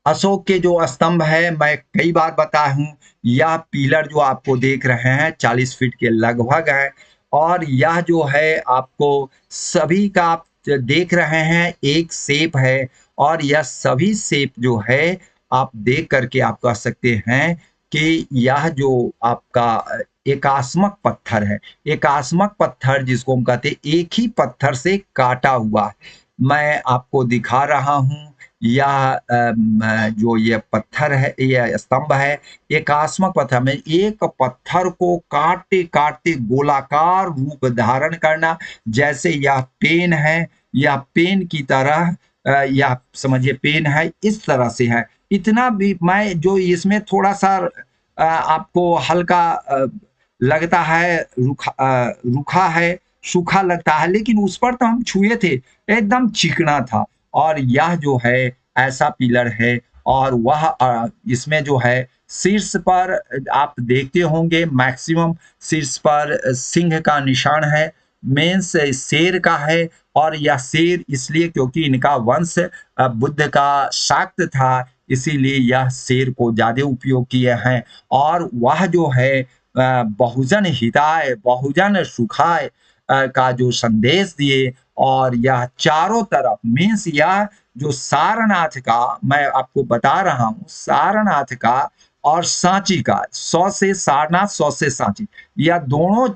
अशोक के जो स्तंभ है, मैं कई बार बताया हूं, यह पिलर जो आपको देख रहे हैं 40 फीट के लगभग है, और यह जो है आपको सभी का आप देख रहे हैं एक शेप है, और यह सभी शेप जो है आप देख करके आप कह सकते हैं कि यह जो आपका एकास्मक पत्थर है, एकास्मक पत्थर जिसको हम कहते हैं एक ही पत्थर से काटा हुआ, मैं आपको दिखा रहा हूं। यह जो ये पत्थर है, ये स्तंभ है, एकास्मक पत्थर में एक पत्थर को काटते काटते गोलाकार रूप धारण करना, जैसे यह पेन है, यह पेन की तरह, यह समझिए पेन है, इस तरह से है। इतना भी मैं जो इसमें थोड़ा सा आपको हल्का लगता है, रूखा है, सूखा लगता है, लेकिन उस पर तो हम छुए थे, एकदम चिकना था। और यह जो है ऐसा पिलर है, और वह इसमें जो है शीर्ष पर आप देखते होंगे मैक्सिमम शीर्ष पर सिंह का निशान है, मेंस शेर का है, और यह शेर इसलिए क्योंकि इनका वंश बुद्ध का शाक्त था, इसीलिए यह शेर को ज्यादा उपयोग किए हैं। और वह जो है बहुजन हिताय बहुजन सुखाय का जो संदेश दिए, और यह चारों तरफ मीन्स यह जो सारनाथ का मैं आपको बता रहा हूं, सारनाथ का और सांची का, 100 से सारनाथ 100 से सांची, यह दोनों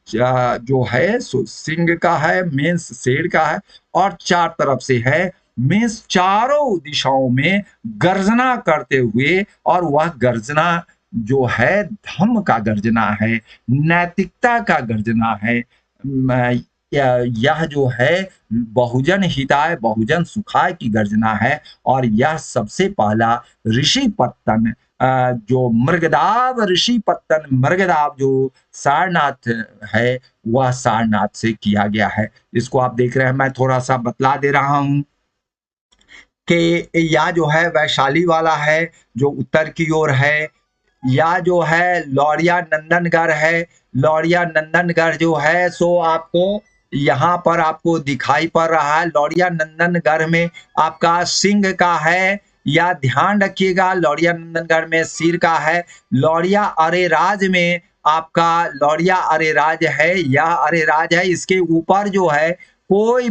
जो है सिंह का है, मीन्स शेर का है, और चार तरफ से है, मीन्स चारों दिशाओं में गर्जना करते हुए, और वह गर्जना जो है धम्म का गर्जना है, नैतिकता का गर्जना है। यह जो है बहुजन हिताय बहुजन सुखाय की गर्जना है, और यह सबसे पहला ऋषि पत्तन जो मृगदाव ऋषि पत्तन मृगदाव जो सारनाथ है, वह सारनाथ से किया गया है। इसको आप देख रहे हैं, मैं थोड़ा सा बतला दे रहा हूं कि या जो है वैशाली वाला है जो उत्तर की ओर है, या जो है लौरिया नंदनगढ़ है, लौरिया नंदनगढ़ जो है सो आपको यहाँ पर आपको दिखाई पड़ रहा है। लौरिया नंदनगढ़ में आपका सिंह का है, या ध्यान रखिएगा लौरिया नंदनगढ़ में सिर का है। लौरिया अरेराज में आपका लौरिया अरेराज है, या अरेराज है, इसके ऊपर जो है कोई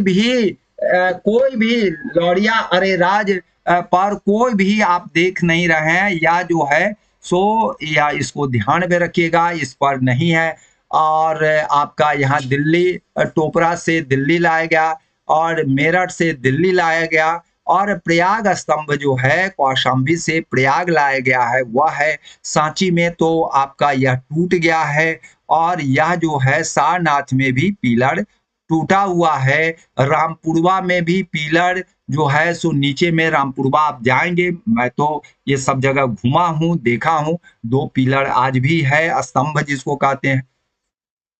भी लौरिया अरेराज पर कोई भी आप देख नहीं रहे हैं, या जो है सो या इसको ध्यान में रखिएगा, इस पर नहीं है। और आपका यहाँ दिल्ली टोपरा से दिल्ली लाया गया, और मेरठ से दिल्ली लाया गया, और प्रयाग स्तंभ जो है कौशाम्बी से प्रयाग लाया गया है, वह है। सांची में तो आपका यह टूट गया है, और यह जो है सारनाथ में भी पिलर टूटा हुआ है। रामपुरवा में भी पिलर जो है सो नीचे में रामपुरवा आप जाएंगे, मैं तो ये सब जगह घुमा हूं, देखा हूं, 2 पिलर आज भी है, स्तंभ जिसको कहते हैं।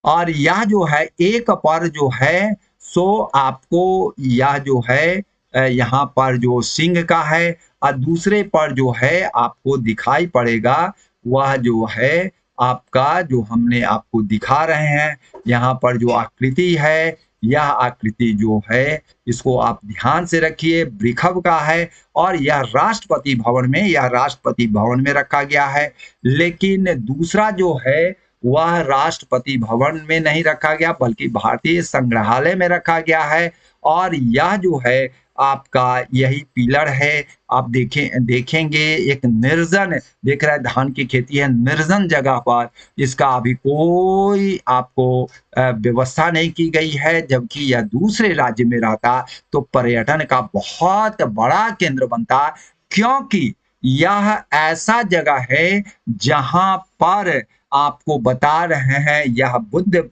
और यह जो है एक पर जो है सो आपको यह जो है यहाँ पर जो सिंह का है, और दूसरे पर जो है आपको दिखाई पड़ेगा वह जो है आपका जो हमने आपको दिखा रहे हैं, यहाँ पर जो आकृति है, यह आकृति जो है इसको आप ध्यान से रखिए, वृषभ का है, और यह राष्ट्रपति भवन में, यह राष्ट्रपति भवन में रखा गया है। लेकिन दूसरा जो है वह राष्ट्रपति भवन में नहीं रखा गया, बल्कि भारतीय संग्रहालय में रखा गया है। और यह जो है आपका यही पिलर है। आप देखेंगे एक निर्जन, देख रहे हैं धान की खेती है, निर्जन जगह पर इसका अभी कोई आपको व्यवस्था नहीं की गई है, जबकि यह दूसरे राज्य में रहता तो पर्यटन का बहुत बड़ा केंद्र बनता, क्योंकि यह ऐसा जगह है जहां पर आपको बता रहे हैं यह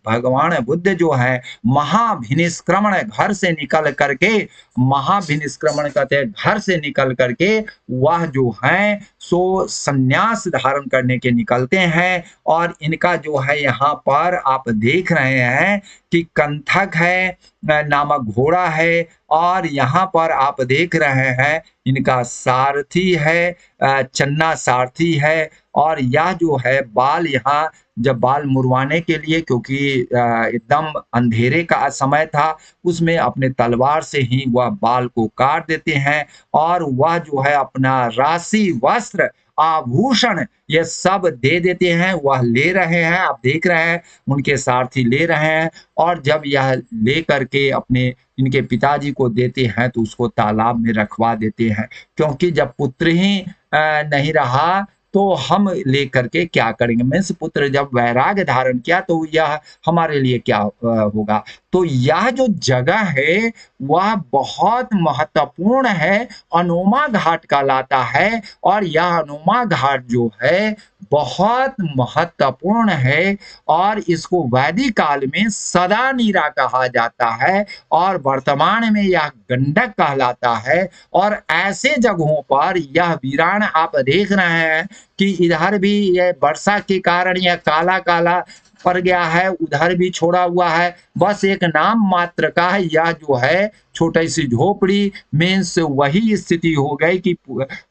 भगवान बुद्ध जो है महाभिनिष्क्रमण घर से निकल करके, महाभिनिष्क्रमण कहते हैं घर से निकल करके वह जो है सो संन्यास धारण करने के निकलते हैं। और इनका जो है यहाँ पर आप देख रहे हैं कि कंथक है, नामक घोड़ा है और यहाँ पर आप देख रहे हैं इनका सारथी है, चन्ना सारथी है। और यह जो है बाल यहाँ जब बाल मुड़वाने के लिए, क्योंकि एकदम अंधेरे का समय था, उसमें अपने तलवार से ही वह बाल को काट देते हैं और वह जो है अपना राशि, वस्त्र, आभूषण ये सब दे देते हैं। वह ले रहे हैं, आप देख रहे हैं उनके सारथी ले रहे हैं और जब यह ले करके अपने इनके पिताजी को देते हैं तो उसको तालाब में रखवा देते हैं, क्योंकि जब पुत्र ही नहीं रहा तो हम ले करके क्या करेंगे। मीन्स पुत्र जब वैराग्य धारण किया तो यह हमारे लिए क्या होगा। तो यह जो जगह है वह बहुत महत्वपूर्ण है, अनुमा घाट कहलाता है। और यह अनुमा घाट जो है बहुत महत्वपूर्ण है और इसको वैदिक काल में सदा नीरा कहा जाता है और वर्तमान में यह गंडक कहलाता है। और ऐसे जगहों पर यह वीरान आप देख रहे हैं कि इधर भी ये वर्षा के कारण यह काला काला पड़ गया है, उधर भी छोड़ा हुआ है, बस एक नाम मात्र का है। यह जो है छोटी सी झोपड़ी, मीन्स वही स्थिति हो गई कि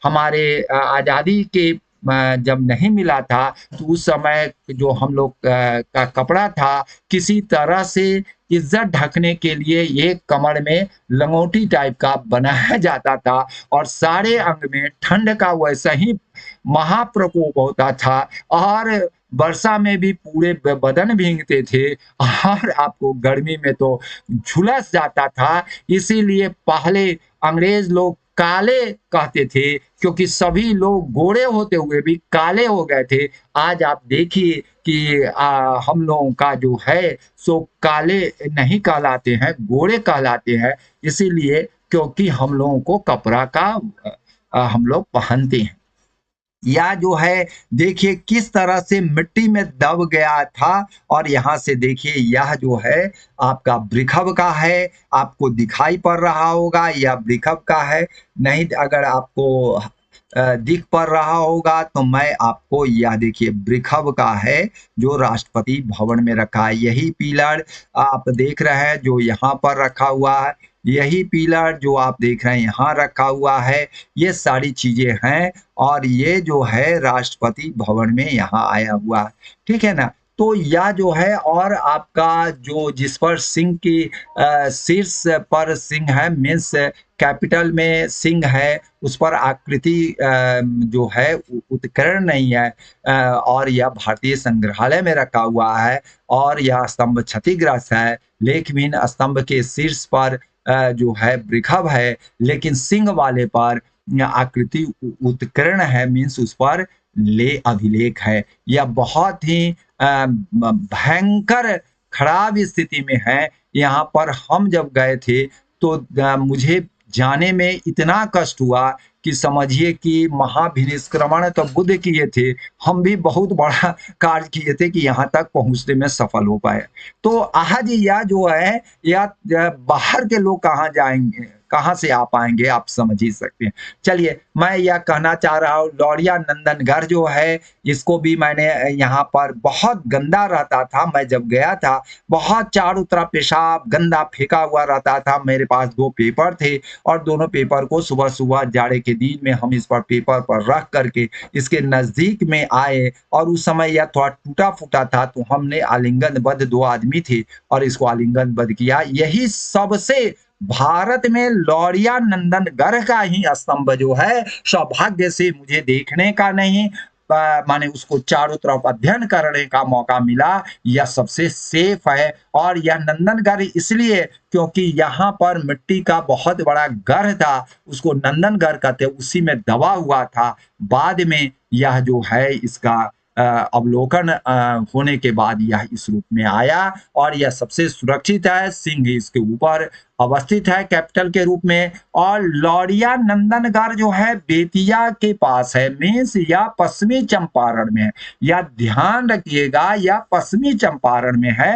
हमारे आजादी के जब नहीं मिला था तो उस समय जो हम लोग का कपड़ा था किसी तरह से इज्जत ढकने के लिए एक कमर में लंगोटी टाइप का बनाया जाता था और सारे अंग में ठंड का वैसा ही महाप्रकोप होता था और वर्षा में भी पूरे बदन भीगते थे और आपको गर्मी में तो झुलस जाता था। इसीलिए पहले अंग्रेज लोग काले कहते थे, क्योंकि सभी लोग गोरे होते हुए भी काले हो गए थे। आज आप देखिए कि हम लोगों का जो है सो काले नहीं कहलाते हैं, गोरे कहलाते हैं। इसीलिए क्योंकि हम लोगों को कपड़ा का हम लोग पहनते हैं। या जो है देखिए किस तरह से मिट्टी में दब गया था और यहाँ से देखिए यह जो है आपका वृषभ का है, आपको दिखाई पड़ रहा होगा यह वृषभ का है। नहीं अगर आपको दिख पड़ रहा होगा तो मैं आपको यह देखिए वृषभ का है जो राष्ट्रपति भवन में रखा है। यही पिलर आप देख रहे हैं जो यहाँ पर रखा हुआ है, यही पिलर जो आप देख रहे हैं यहाँ रखा हुआ है। ये सारी चीजें हैं और ये जो है राष्ट्रपति भवन में यहाँ आया हुआ है, ठीक है ना। तो यह जो है और आपका जो जिस पर सिंह की शीर्ष पर सिंह है, मीन्स कैपिटल में सिंह है, उस पर आकृति जो है उत्कीर्ण नहीं है और यह भारतीय संग्रहालय में रखा हुआ है और यह स्तंभ क्षतिग्रस्त है। लेखविहीन स्तंभ के शीर्ष पर जो है वृषभ है, लेकिन सिंह वाले पर आकृति उत्कीर्ण है, मीन्स उस पर ले अभिलेख है। यह बहुत ही भयंकर खराब स्थिति में है। यहाँ पर हम जब गए थे तो मुझे जाने में इतना कष्ट हुआ कि समझिए कि महाभिनिष्क्रमण तो बुद्ध किए थे, हम भी बहुत बड़ा कार्य किए थे कि यहाँ तक पहुँचने में सफल हो पाए। तो आज यह जो है या बाहर के लोग कहाँ जाएंगे, कहाँ से आ पाएंगे, आप समझ ही सकते हैं। चलिए मैं यह कहना चाह रहा हूँ लौरिया नंदनगढ़ जो है इसको भी मैंने यहाँ पर बहुत गंदा रहता था। मैं जब गया था बहुत चारों तरफ पेशाब गंदा फेंका हुआ रहता था। मेरे पास 2 पेपर थे और दोनों पेपर को सुबह सुबह जाड़े के दिन में हम इस पर पेपर पर रख करके इसके नजदीक में आए और उस समय यह थोड़ा टूटा फूटा था तो हमने आलिंगनबद्ध 2 आदमी थे और इसको आलिंगनबद्ध किया। यही सबसे भारत में लौरिया नंदनगढ़ का ही स्तंभ जो है सौभाग्य से मुझे देखने का नहीं माने उसको चारों तरफ अध्ययन करने का मौका मिला। यह सबसे सेफ है और यह नंदनगढ़ इसलिए क्योंकि यहाँ पर मिट्टी का बहुत बड़ा गढ़ था, उसको नंदनगढ़ कहते, उसी में दबा हुआ था। बाद में यह जो है इसका अवलोकन होने के बाद यह इस रूप में आया और यह सबसे सुरक्षित है। सिंह इसके ऊपर अवस्थित है कैपिटल के रूप में। और लौरिया नंदनगढ़ जो है बेतिया के पास है, मीन्स या पश्चिमी चंपारण में है। या ध्यान रखिएगा या पश्चिमी चंपारण में है।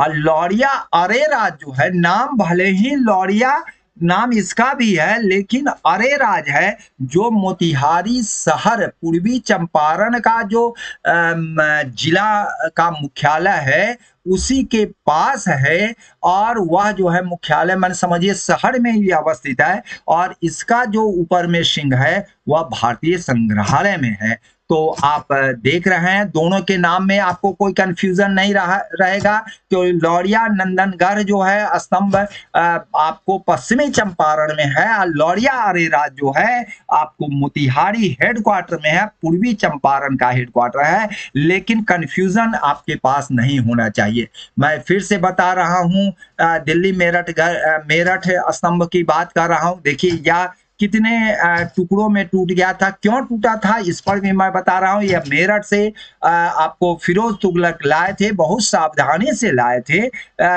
और लौरिया अरेरा जो है नाम भले ही लौरिया नाम इसका भी है, लेकिन अरेराज है जो मोतिहारी शहर पूर्वी चंपारण का जो जिला का मुख्यालय है उसी के पास है। और वह जो है मुख्यालय मान समझिए शहर में ही अवस्थित है, और इसका जो ऊपर में सिंह है वह भारतीय संग्रहालय में है। तो आप देख रहे हैं दोनों के नाम में आपको कोई कंफ्यूजन नहीं रहेगा। तो लौरिया नंदनगढ़ जो है स्तंभ आपको पश्चिमी चंपारण में है, और लौरिया अरेराज जो है आपको मोतिहारी हेडक्वार्टर में है, पूर्वी चंपारण का हेडक्वार्टर है। लेकिन कंफ्यूजन आपके पास नहीं होना चाहिए। मैं फिर से बता रहा हूं, दिल्ली मेरठ स्तंभ की बात कर रहा हूं। देखिए यह कितने टुकड़ों में टूट गया था, क्यों टूटा था इस पर भी मैं बता रहा हूं। यह मेरठ से आपको फिरोज तुगलक लाए थे, बहुत सावधानी से लाए थे,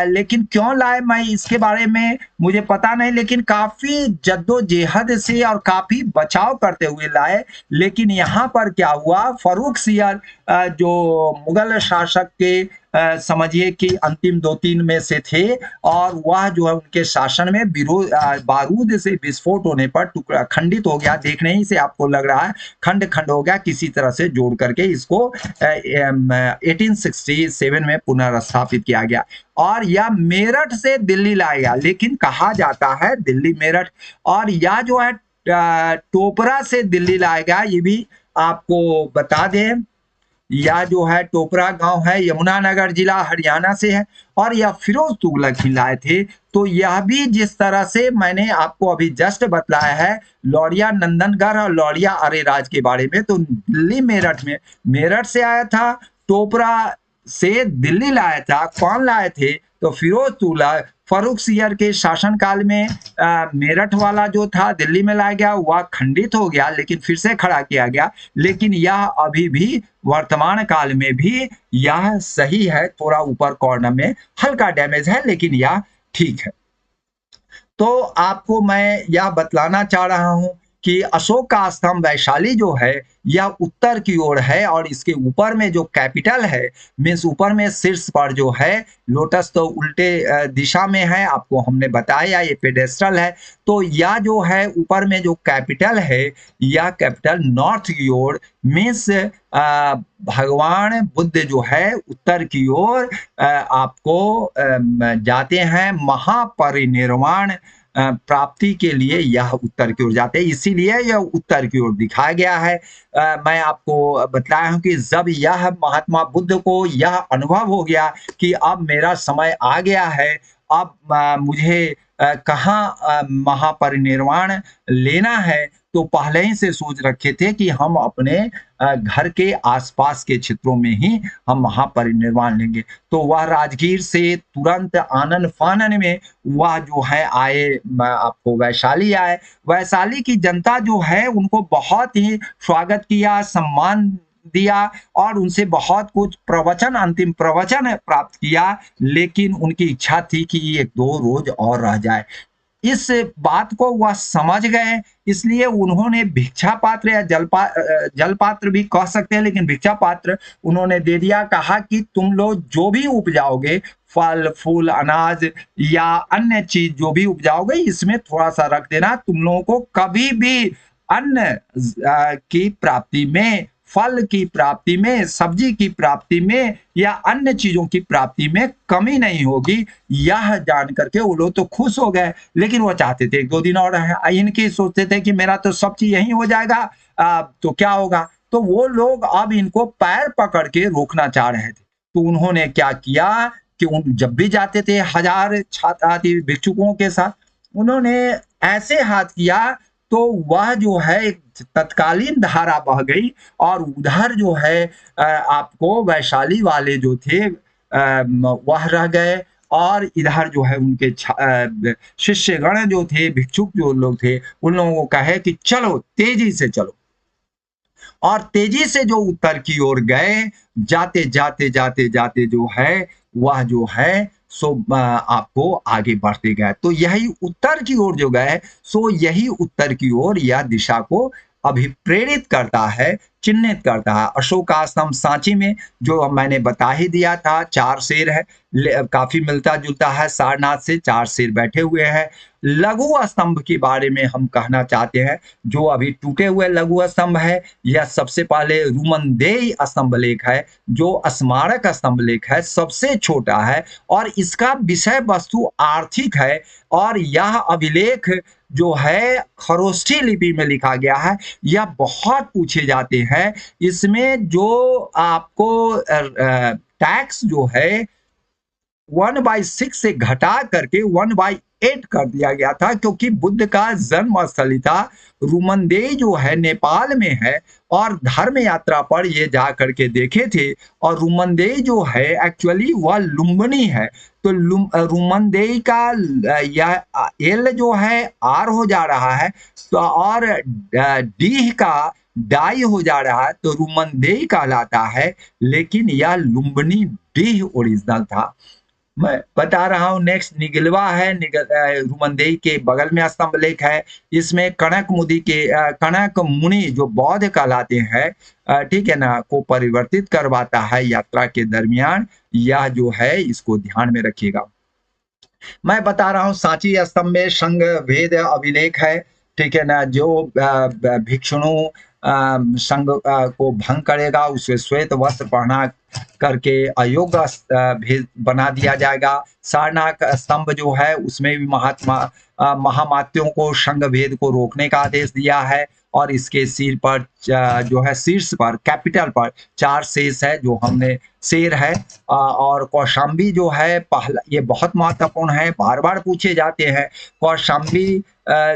लेकिन क्यों लाए मैं इसके बारे में मुझे पता नहीं, लेकिन काफी जद्दोजहद से और काफी बचाव करते हुए लाए। लेकिन यहाँ पर क्या हुआ, फर्रुख सियर जो मुगल शासक के समझिए कि अंतिम 2-3 में से थे, और वह जो है उनके शासन में बारूद से विस्फोट होने पर टुकड़ा खंडित हो गया। देखने ही से आपको लग रहा है खंड खंड हो गया, किसी तरह से जोड़ करके इसको 1867 में पुनर्स्थापित किया गया, और यह मेरठ से दिल्ली लाया गया। लेकिन कहा जाता है दिल्ली मेरठ, और यह जो है टोपरा से दिल्ली लाया गया, ये भी आपको बता दें। यह जो है टोपरा गांव है, यमुनानगर जिला हरियाणा से है, और यह फिरोज तुगलक ही लाए थे। तो यह भी जिस तरह से मैंने आपको अभी जस्ट बतलाया है लौरिया नंदनगढ़ और लौरिया अरेराज के बारे में, तो दिल्ली मेरठ से आया था, टोपरा से दिल्ली लाया था। कौन लाए थे, तो फिरोज तुगलक। फर्रुख सियर के शासनकाल में मेरठ वाला जो था दिल्ली में लाया गया, वह खंडित हो गया, लेकिन फिर से खड़ा किया गया। लेकिन यह अभी भी वर्तमान काल में भी यह सही है, थोड़ा ऊपर कॉर्नर में हल्का डैमेज है, लेकिन यह ठीक है। तो आपको मैं यह बतलाना चाह रहा हूं कि अशोक का स्तंभ वैशाली जो है यह उत्तर की ओर है, और इसके ऊपर में जो कैपिटल है मीन्स ऊपर में शीर्ष पर जो है लोटस तो उल्टे दिशा में है, आपको हमने बताया ये पेडेस्ट्रल है। तो यह जो है ऊपर में जो कैपिटल है यह कैपिटल नॉर्थ की ओर मीन्स भगवान बुद्ध जो है उत्तर की ओर आपको जाते हैं महापरिनिर्वाण प्राप्ति के लिए, यह उत्तर की ओर जाते हैं, इसीलिए यह उत्तर की ओर दिखाया गया है। मैं आपको बतलाया हूं कि जब यह महात्मा बुद्ध को यह अनुभव हो गया कि अब मेरा समय आ गया है, अब मुझे कहाँ महापरिनिर्वाण लेना है, तो पहले ही से सोच रखे थे कि हम अपने घर के आसपास के क्षेत्रों में ही हम महापरिनिर्वाण लेंगे। तो वह राजगीर से तुरंत आनन फानन में वह जो है आए, आपको वैशाली आए। वैशाली की जनता जो है उनको बहुत ही स्वागत किया, सम्मान दिया, और उनसे बहुत कुछ प्रवचन, अंतिम प्रवचन प्राप्त किया। लेकिन उनकी इच्छा थी कि 1-2 रोज और रह जाए। इस बात को वह समझ गए, इसलिए उन्होंने भिक्षा पात्र या जलपात्र भी कह सकते हैं, लेकिन भिक्षा पात्र उन्होंने दे दिया। कहा कि तुम लोग जो भी उपजाओगे, फल फूल अनाज या अन्य चीज जो भी उपजाओगे, इसमें थोड़ा सा रख देना। तुम लोगों को कभी भी अन्न की प्राप्ति में, फल की प्राप्ति में, सब्जी की प्राप्ति में या अन्य चीजों की प्राप्ति में कमी नहीं होगी। यह जान करके वो लोग तो खुश हो गए, लेकिन वो चाहते थे 1-2 दिन और रहे। इनकी सोचते थे कि मेरा तो सब चीज यही हो जाएगा, तो क्या होगा। तो वो लोग अब इनको पैर पकड़ के रोकना चाह रहे थे। तो उन्होंने क्या किया कि जब भी जाते थे 1000 छात्र भिक्षुकों के साथ, उन्होंने ऐसे हाथ किया तो वह जो है एक तत्कालीन धारा बह गई, और उधर जो है आपको वैशाली वाले जो थे वह रह गए, और इधर जो है उनके शिष्यगण जो थे, भिक्षुक जो लोग थे, उन लोगों को कहे कि चलो तेजी से चलो, और तेजी से जो उत्तर की ओर गए। जाते जाते जाते जाते जो है वह जो है सो आपको आगे बढ़ते गए। तो यही उत्तर की ओर जो गए, सो यही उत्तर की ओर यह दिशा को अभिप्रेरित करता है चिन्हित करता है। अशोक का स्तंभ सांची में, जो मैंने बता ही दिया था, 4 शेर है, काफी मिलता-जुलता है सारनाथ से, 4 शेर बैठे हुए हैं। लघु स्तंभ के बारे में हम कहना चाहते हैं, जो अभी टूटे हुए लघु स्तंभ है, यह सबसे पहले रुमनदेई स्तंभ लेख है, जो स्मारक स्तंभ लेख है, सबसे छोटा है और इसका विषय वस्तु आर्थिक है और यह अभिलेख जो है खरोष्ठी लिपि में लिखा गया है। यह बहुत पूछे जाते हैं। इसमें जो आपको टैक्स जो है 1/6 से घटा करके 1/8 कर दिया गया था, क्योंकि बुद्ध का जन्म स्थली था। रुमनदेई जो है नेपाल में है और धर्म यात्रा पर ये जा करके देखे थे। और रुमनदेई जो है एक्चुअली वह लुम्बिनी है, तो रुमनदेई का यह एल जो है आर हो जा रहा है, तो और डी का डाई हो जा रहा है, तो रुमनदेई कहलाता है। लेकिन यह लुम्बिनी डी ओरिजिनल था। मैं बता रहा हूँ। नेक्स्ट निगलवा है, रुमनदेई के बगल में स्तंभ लेख है। इसमें कनक मुनि जो बौद्ध कहलाते हैं, ठीक है ना, को परिवर्तित करवाता है यात्रा के दरमियान। यह जो है इसको ध्यान में रखिएगा। मैं बता रहा हूँ सांची स्तंभ में संघ भेद अभिलेख है, ठीक है ना, जो भिक्षुणु संघ को भंग करेगा उसे श्वेत वस्त्र पहना करके अयोग्य भेद बना दिया जाएगा। सारनाथ स्तंभ जो है उसमें भी महामात्यों को संघ भेद को रोकने का आदेश दिया है और इसके सिर पर जो है शीर्ष पर कैपिटल पर 4 शेष है, जो हमने शेर है। और कौशाम्बी जो है पहला, ये बहुत महत्वपूर्ण है, बार बार पूछे जाते हैं। कौशाम्बी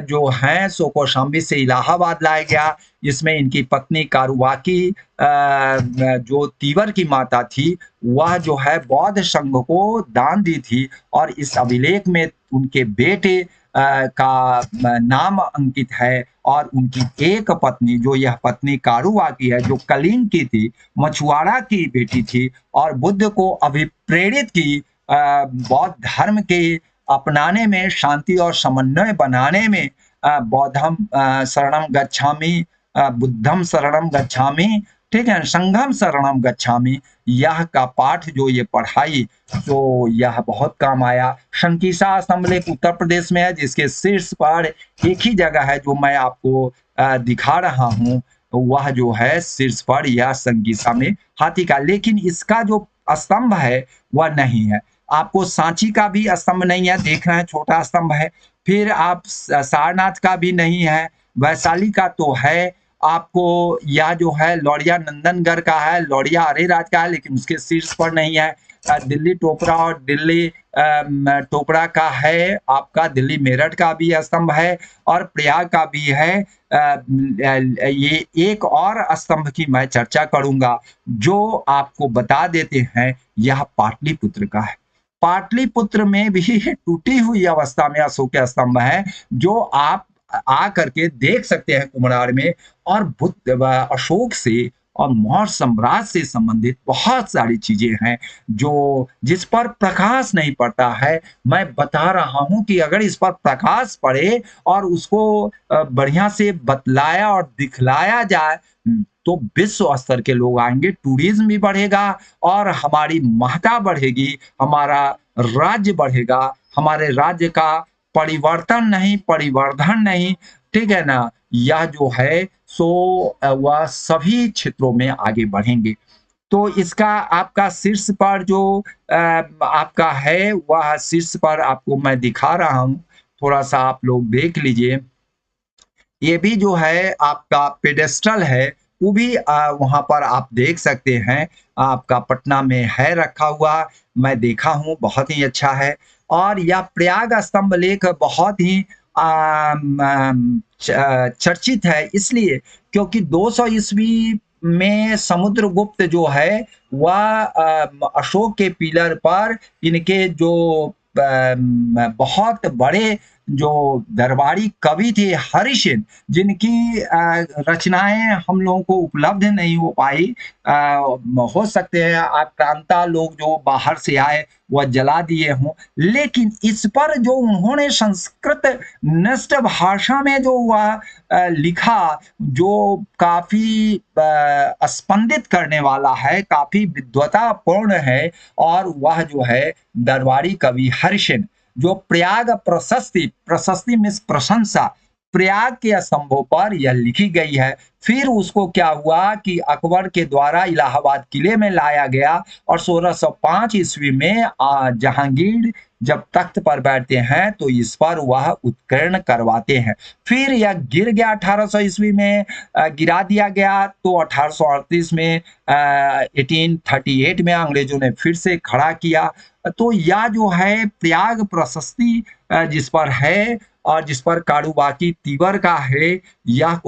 जो है सो कौशाम्बी से इलाहाबाद लाया गया। इसमें इनकी पत्नी कारुवाकी जो तीवर की माता थी, वह जो है बौद्ध संघ को दान दी थी और इस अभिलेख में उनके बेटे का नाम अंकित है। और उनकी एक पत्नी, जो यह पत्नी कारुवाकी है, जो कलिंग की थी, मछुआरा की बेटी थी और बुद्ध को अभिप्रेरित की बौद्ध धर्म के अपनाने में, शांति और समन्वय बनाने में। बौद्धम शरणम गच्छामि, बुद्धम शरणम गच्छामि, ठीक है, संघम शरणम गच्छामि, यह का पाठ जो ये पढ़ाई, तो यह बहुत काम आया। शंकिसा स्तंभ लेख उत्तर प्रदेश में है, जिसके शीर्ष पर एक ही जगह है जो मैं आपको दिखा रहा हूँ, वह जो है शीर्ष पर यह शंकिसा में हाथी का, लेकिन इसका जो स्तंभ है वह नहीं है। आपको सांची का भी स्तंभ नहीं है, देख रहे हैं छोटा स्तंभ है। फिर आप सारनाथ का भी नहीं है। वैशाली का तो है। आपको यह जो है लौरिया नंदनगढ़ का है, लौरिया अरेराज का है, लेकिन उसके शीर्ष पर नहीं है। दिल्ली टोपरा और दिल्ली टोपरा का है। आपका दिल्ली मेरठ का भी स्तंभ है और प्रयाग का भी है। ये एक और स्तंभ की मैं चर्चा करूंगा जो आपको बता देते हैं, यह पाटलिपुत्र का है। पाटलिपुत्र में भी टूटी हुई अवस्था में अशोक स्तंभ है, जो आप आ करके देख सकते हैं कुम्हरार में। और बुद्ध अशोक से और मौर्य साम्राज्य से संबंधित बहुत सारी चीजें हैं जो जिस पर प्रकाश नहीं पड़ता है। मैं बता रहा हूं कि अगर इस पर प्रकाश पड़े और उसको बढ़िया से बतलाया और दिखलाया जाए, तो विश्व स्तर के लोग आएंगे, टूरिज्म भी बढ़ेगा और हमारी महत्ता बढ़ेगी, हमारा राज्य बढ़ेगा, हमारे राज्य का परिवर्तन नहीं, परिवर्धन नहीं, ठीक है ना, यह जो है सो वह सभी क्षेत्रों में आगे बढ़ेंगे। तो इसका आपका शीर्ष पर जो आपका है, वह शीर्ष पर आपको मैं दिखा रहा हूं, थोड़ा सा आप लोग देख लीजिए। ये भी जो है आपका पेडेस्टल है, वो भी वहां पर आप देख सकते हैं, आपका पटना में है रखा हुआ, मैं देखा हूं, बहुत ही अच्छा है। और यह प्रयाग स्तंभ लेख बहुत ही चर्चित है, इसलिए क्योंकि 200 ईस्वी में समुद्रगुप्त जो है वह अशोक के पिलर पर इनके जो बहुत बड़े जो दरबारी कवि थे हरिसेन, जिनकी रचनाएं हम लोगों को उपलब्ध नहीं हो पाई, हो सकते हैं आक्रांता लोग जो बाहर से आए वह जला दिए हों, लेकिन इस पर जो उन्होंने संस्कृत नष्ट भाषा में जो वह लिखा, जो काफी स्पंदित करने वाला है, काफी विद्वतापूर्ण है, और वह जो है दरबारी कवि हरिसेन, जो प्रयाग प्रशस्ति, प्रशस्ति मीन्स प्रशंसा, प्रयाग के स्तंभों पर यह लिखी गई है। फिर उसको क्या हुआ कि अकबर के द्वारा इलाहाबाद किले में लाया गया, और 1605 ईस्वी में जहांगीर जब तख्त पर बैठते हैं तो इस पर वह उत्कीर्ण करवाते हैं। फिर यह गिर गया 1800 ईस्वी में, गिरा दिया गया, तो 1838 में 1838 में अंग्रेजों ने फिर से खड़ा किया। तो यह जो है प्रयाग प्रशस्ति जिस पर है, और जिस पर कारूबाकी तिबर का है, यह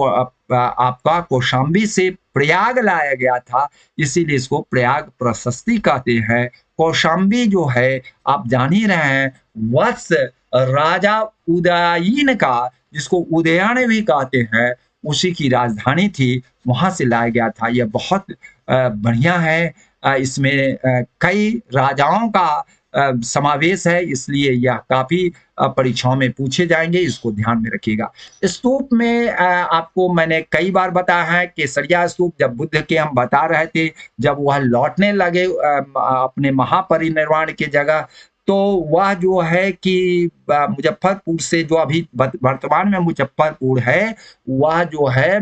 आपका कौशाम्बी से प्रयाग लाया गया था, इसीलिए इसको प्रयाग प्रशस्ति कहते हैं। कौशाम्बी जो है आप जान ही रहे हैं, वत्स राजा उदयीन का, जिसको उदयन भी कहते हैं, उसी की राजधानी थी, वहां से लाया गया था। यह बहुत बढ़िया है, इसमें कई राजाओं का समावेश है, इसलिए यह काफी परीक्षाओं में पूछे जाएंगे, इसको ध्यान में रखिएगा। स्तूप में आपको मैंने कई बार बताया है, केसरिया स्तूप जब बुद्ध के हम बता रहे थे, जब वह लौटने लगे अपने महापरिनिर्वाण की जगह, तो वह जो है कि मुजफ्फरपुर से, जो अभी वर्तमान में मुजफ्फरपुर है, वह जो है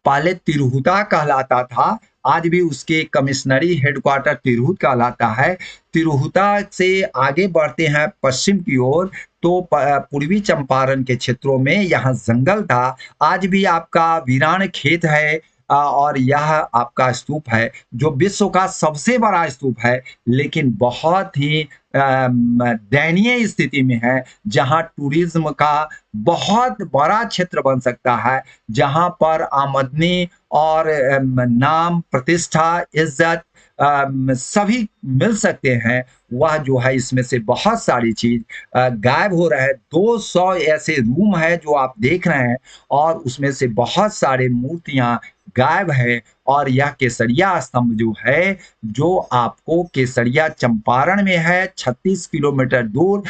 पहले तिरहुता कहलाता था, आज भी उसके कमिश्नरी हेडक्वार्टर तिरहुत कहलाता है। तिरहुता से आगे बढ़ते हैं पश्चिम की ओर, तो पूर्वी चंपारण के क्षेत्रों में यहाँ जंगल था, आज भी आपका वीरान खेत है, और यह आपका स्तूप है, जो विश्व का सबसे बड़ा स्तूप है, लेकिन बहुत ही दयनीय स्थिति में है, जहां टूरिज्म का बहुत बड़ा क्षेत्र बन सकता है, जहां पर आमदनी और नाम, प्रतिष्ठा, इज्जत सभी मिल सकते हैं, वह जो है इसमें से बहुत सारी चीज गायब हो रहा है। 200 ऐसे रूम है जो आप देख रहे हैं, और उसमें से बहुत सारे मूर्तियां गायब है। और यह केसरिया स्तंभ जो है, जो आपको केसरिया चंपारण में है, 36 किलोमीटर दूर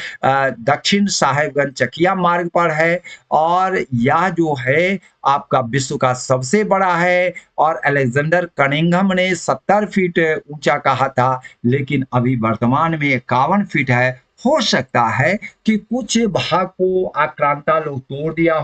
दक्षिण साहेबगंज चकिया मार्ग पर है, और यह जो है आपका विश्व का सबसे बड़ा है। और अलेक्जेंडर कनिंघम ने 70 फीट ऊंचा कहा था, लेकिन अभी वर्तमान में 51 फीट है। हो सकता है कि कुछ भाग को आक्रांता लोग तोड़ दिया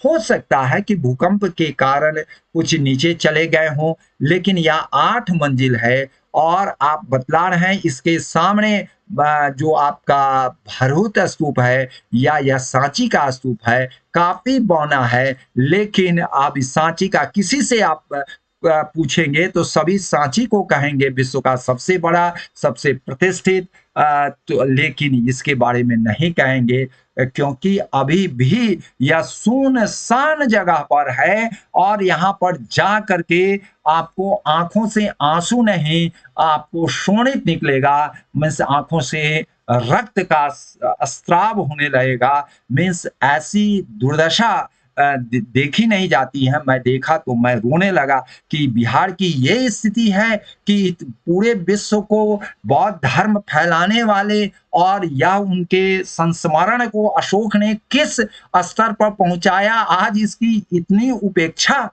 हो सकता है कि भूकंप के कारण कुछ नीचे चले गए हों, लेकिन यह 8 मंजिल है। और आप बतला रहे हैं इसके सामने जो आपका भरहुत स्तूप है, या यह सांची का स्तूप है, काफी बौना है, लेकिन आप इस सांची का किसी से आप पूछेंगे तो सभी सांची को कहेंगे विश्व का सबसे बड़ा, सबसे प्रतिष्ठित, तो लेकिन इसके बारे में नहीं कहेंगे, क्योंकि अभी भी यह सुनसान जगह पर है, और यहाँ पर जा करके आपको आंखों से आंसू नहीं, आपको शोणित निकलेगा, मीन्स आंखों से रक्त का स्राव होने लगेगा। मीन्स ऐसी दुर्दशा देखी नहीं जाती है। मैं देखा तो मैं रोने लगा कि बिहार की ये स्थिति है कि पूरे विश्व को बौद्ध धर्म फैलाने वाले, और यह उनके संस्मरण को अशोक ने किस स्तर पर पहुंचाया, आज इसकी इतनी उपेक्षा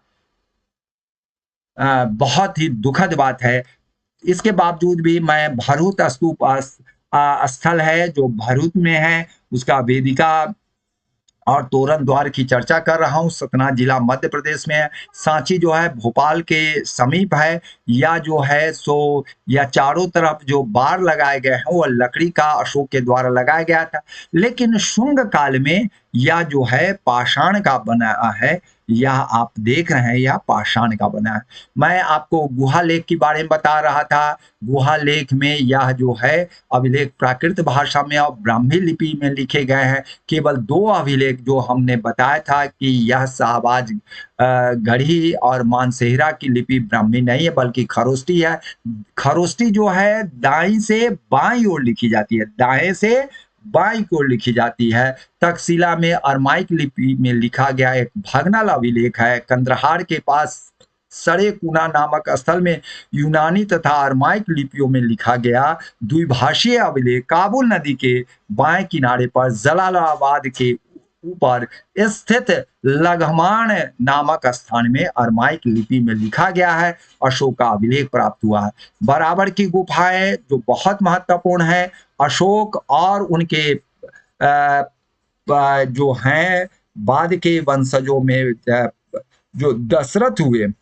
बहुत ही दुखद बात है। इसके बावजूद भी मैं भरूच स्तूप स्थल है जो भरूच में है, उसका वेदिका और तोरण द्वार की चर्चा कर रहा हूँ। सतना जिला मध्य प्रदेश में है। सांची जो है भोपाल के समीप है। या जो है सो या चारों तरफ जो बार लगाए गए हैं वो लकड़ी का अशोक के द्वारा लगाया गया था, लेकिन शुंग काल में यह जो है पाषाण का बना है। यह आप देख रहे हैं, यह पाषाण का बना है। मैं आपको गुहा लेख के बारे में बता रहा था। गुहा लेख में यह जो है अभिलेख प्राकृत भाषा में और ब्राह्मी लिपि में लिखे गए हैं। केवल 2 अभिलेख जो हमने बताया था कि यह शाहबाज गढ़ी और मानसेहरा की लिपि ब्राह्मी नहीं है बल्कि खरोष्टी है। खरोष्टी जो है दाई से बाई ओर लिखी जाती है, दाएं से बाईं ओर लिखी जाती है। तक्षशिला में अरमाइक लिपि में लिखा गया एक भगनल अभिलेख है। कंदहार के पास सरेकुना नामक स्थल में यूनानी तथा अरमाइक लिपियों में लिखा गया द्विभाषीय अभिलेख काबुल नदी के बाएं किनारे पर जलालाबाद के ऊपर स्थित लघमान नामक स्थान में अरमाइक लिपि में लिखा गया है। अशोक का अभिलेख प्राप्त हुआ है। बराबर की गुफाएं जो बहुत महत्वपूर्ण है, अशोक और उनके जो हैं बाद के वंशजों में जो दशरथ हुए,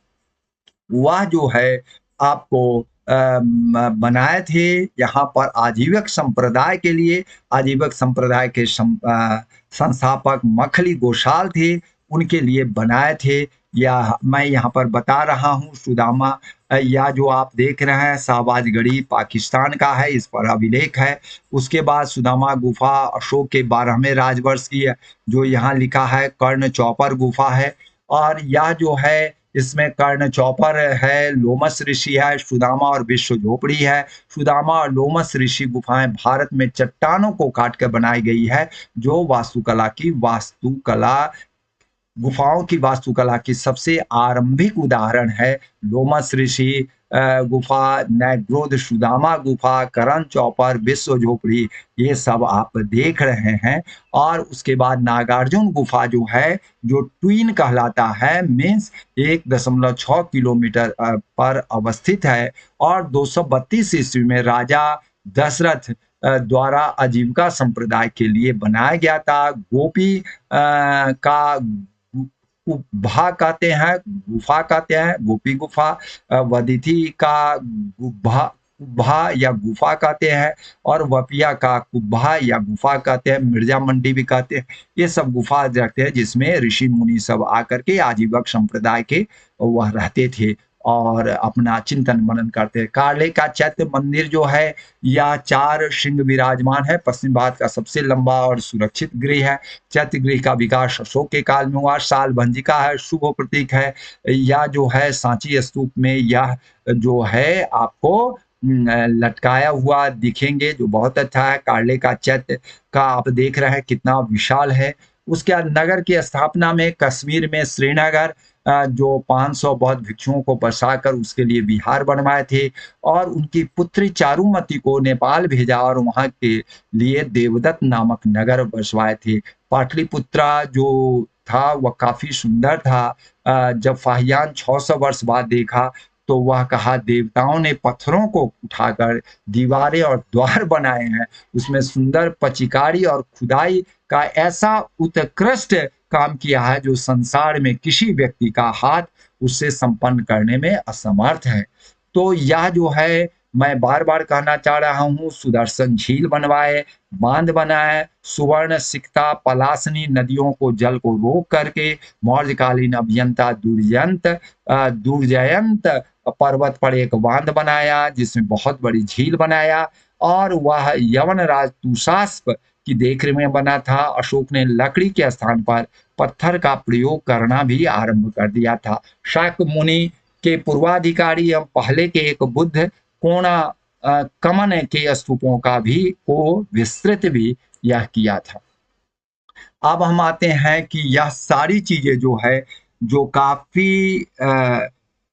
वह जो है आपको बनाए थे यहाँ पर आजीवक संप्रदाय के लिए। आजीवक संप्रदाय के संस्थापक मखली गोशाल थे, उनके लिए बनाए थे। या मैं यहाँ पर बता रहा हूँ सुदामा, या जो आप देख रहे हैं शाहबाजगढ़ी पाकिस्तान का है, इस पर अभिलेख है। उसके बाद सुदामा गुफा अशोक के 12वें राजवर्ष की है, जो यहाँ लिखा है कर्ण चौपर गुफा है। और यह जो है इसमें कर्ण चौपर है, लोमस ऋषि है, सुदामा और विश्व झोपड़ी है। सुदामा और लोमस ऋषि गुफाएं भारत में चट्टानों को काट कर बनाई गई है, जो गुफाओं की वास्तुकला की सबसे आरंभिक उदाहरण है। लोमस ऋषि गुफा, नैग्रोध सुदामा गुफा, करण चौपर, विश्व झोपड़ी, ये सब आप देख रहे हैं। और उसके बाद नागार्जुन गुफा जो है, जो ट्विन कहलाता है, मीन्स 1.6 किलोमीटर पर अवस्थित है और 232 ईस्वी में राजा दशरथ द्वारा आजीविका संप्रदाय के लिए बनाया गया था। गोपी का गुफा कहते हैं, गुफा कहते हैं, गोपी गुफा, वदिथि का गुफा कुब्भा या गुफा कहते हैं, और वपिया का कुब्भा या गुफा कहते हैं, मिर्जा मंडी भी कहते हैं। ये सब गुफा रहते हैं जिसमें ऋषि मुनि सब आकर के आजीवक संप्रदाय के वह रहते थे और अपना चिंतन मनन करते हैं। कार्ले का चैत्य मंदिर जो है, यह 4 सिंह विराजमान है। पश्चिम भारत का सबसे लंबा और सुरक्षित गृह है। चैत्य गृह का विकास अशोक के काल में हुआ। साल भंजिका है, शुभ प्रतीक है। यह जो है सांची स्तूप में यह जो है आपको लटकाया हुआ दिखेंगे, जो बहुत अच्छा है। कार्ले का चैत्य का आप देख रहे हैं कितना विशाल है। उसके बाद नगर की स्थापना में कश्मीर में श्रीनगर जो 500 बौद्ध भिक्षुओं को बसाकर उसके लिए विहार बनवाए थे, और उनकी पुत्री चारुमती को नेपाल भेजा और वहां के लिए देवदत्त नामक नगर बसवाए थे। पाटलिपुत्रा जो था वह काफी सुंदर था। जब फाहियान 600 वर्ष बाद देखा तो वह कहा देवताओं ने पत्थरों को उठाकर दीवारें और द्वार बनाए हैं। उसमें सुंदर पचिकारी और खुदाई का ऐसा उत्कृष्ट काम किया है जो संसार में किसी व्यक्ति का हाथ उससे संपन्न करने में असमर्थ है। तो यह जो है मैं बार बार कहना चाह रहा हूँ, सुदर्शन झील बनवाए, बांध बनाए, सुवर्ण सिकता पलासनी नदियों को जल को रोक करके मौर्यकालीन अभियंता दुर्जयंत पर्वत पर एक बांध बनाया जिसमें बहुत बड़ी झील बनाया, और वह यवन राज तुषास्प की देखरेख में बना था। अशोक ने लकड़ी के स्थान पर पत्थर का प्रयोग करना भी आरंभ कर दिया था। शाक्य मुनि के पूर्वाधिकारी एवं पहले के एक बुद्ध कोणा कमन के स्तूपों का भी को विस्तृत भी यह किया था। अब हम आते हैं कि यह सारी चीजें जो है, जो काफी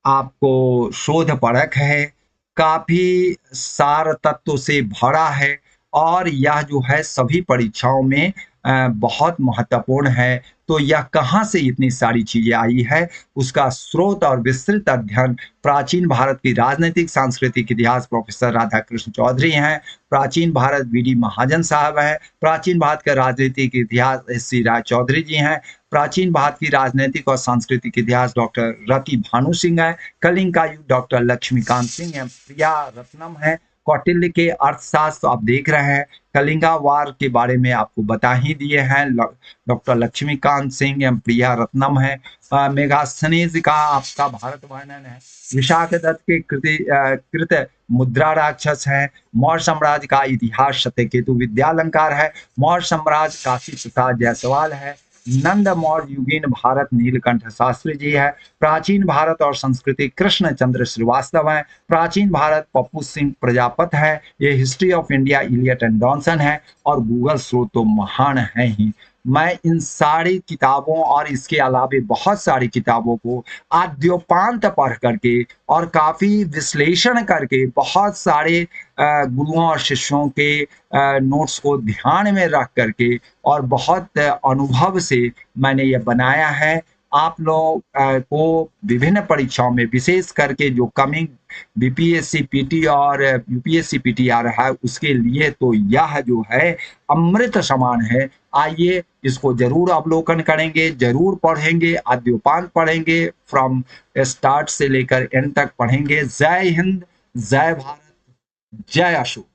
आपको शोध परक है, काफी सार तत्व से भरा है, और यह जो है सभी परीक्षाओं में बहुत महत्वपूर्ण है। तो यह कहाँ से इतनी सारी चीजें आई है, उसका स्रोत और विस्तृत अध्ययन प्राचीन भारत की राजनीतिक सांस्कृतिक इतिहास प्रोफेसर राधाकृष्ण चौधरी हैं। प्राचीन भारत बीडी महाजन साहब हैं। प्राचीन भारत का राजनीतिक इतिहास श्री राय चौधरी जी हैं। प्राचीन भारत की राजनीतिक और सांस्कृतिक इतिहास डॉक्टर रति भानु सिंह है। कलिंग का युग डॉक्टर लक्ष्मीकांत सिंह है। प्रिया रत्नम है। कौटिल्य के अर्थशास्त्र आप देख रहे हैं। कलिंगा वार के बारे में आपको बता ही दिए हैं, डॉक्टर लक्ष्मीकांत सिंह एवं प्रिया रत्नम है। मेगास्थनीज का आपका भारत वर्णन है। विशाख दत्त के कृत मुद्रा राक्षस है। मौर्य साम्राज्य का इतिहास सत्यकेतु विद्यालंकार है। मौर्य साम्राज्य काशी प्रसाद जायसवाल है। नंद मौर्य युगीन भारत नीलकंठ शास्त्री जी है। प्राचीन भारत और संस्कृति कृष्ण चंद्र श्रीवास्तव है। प्राचीन भारत पप्पू सिंह प्रजापत है। ये history of India Elliot and Dowson है। और गूगल स्रोत तो महान है ही। मैं इन सारी किताबों और इसके अलावे बहुत सारी किताबों को आद्योपांत पढ़ करके और काफी विश्लेषण करके बहुत सारे गुरुओं और शिष्यों के नोट्स को ध्यान में रख करके और बहुत अनुभव से मैंने ये बनाया है। आप लोग को विभिन्न परीक्षाओं में विशेष करके जो कमिंग बीपीएससी पीटी और यूपीएससी पीटी आ रहा है उसके लिए तो यह जो है अमृत समान है। आइए इसको जरूर अवलोकन करेंगे, जरूर पढ़ेंगे, आद्योपांत पढ़ेंगे, फ्रॉम स्टार्ट से लेकर एंड तक पढ़ेंगे। जय हिंद, जय भारत, जय अशोक।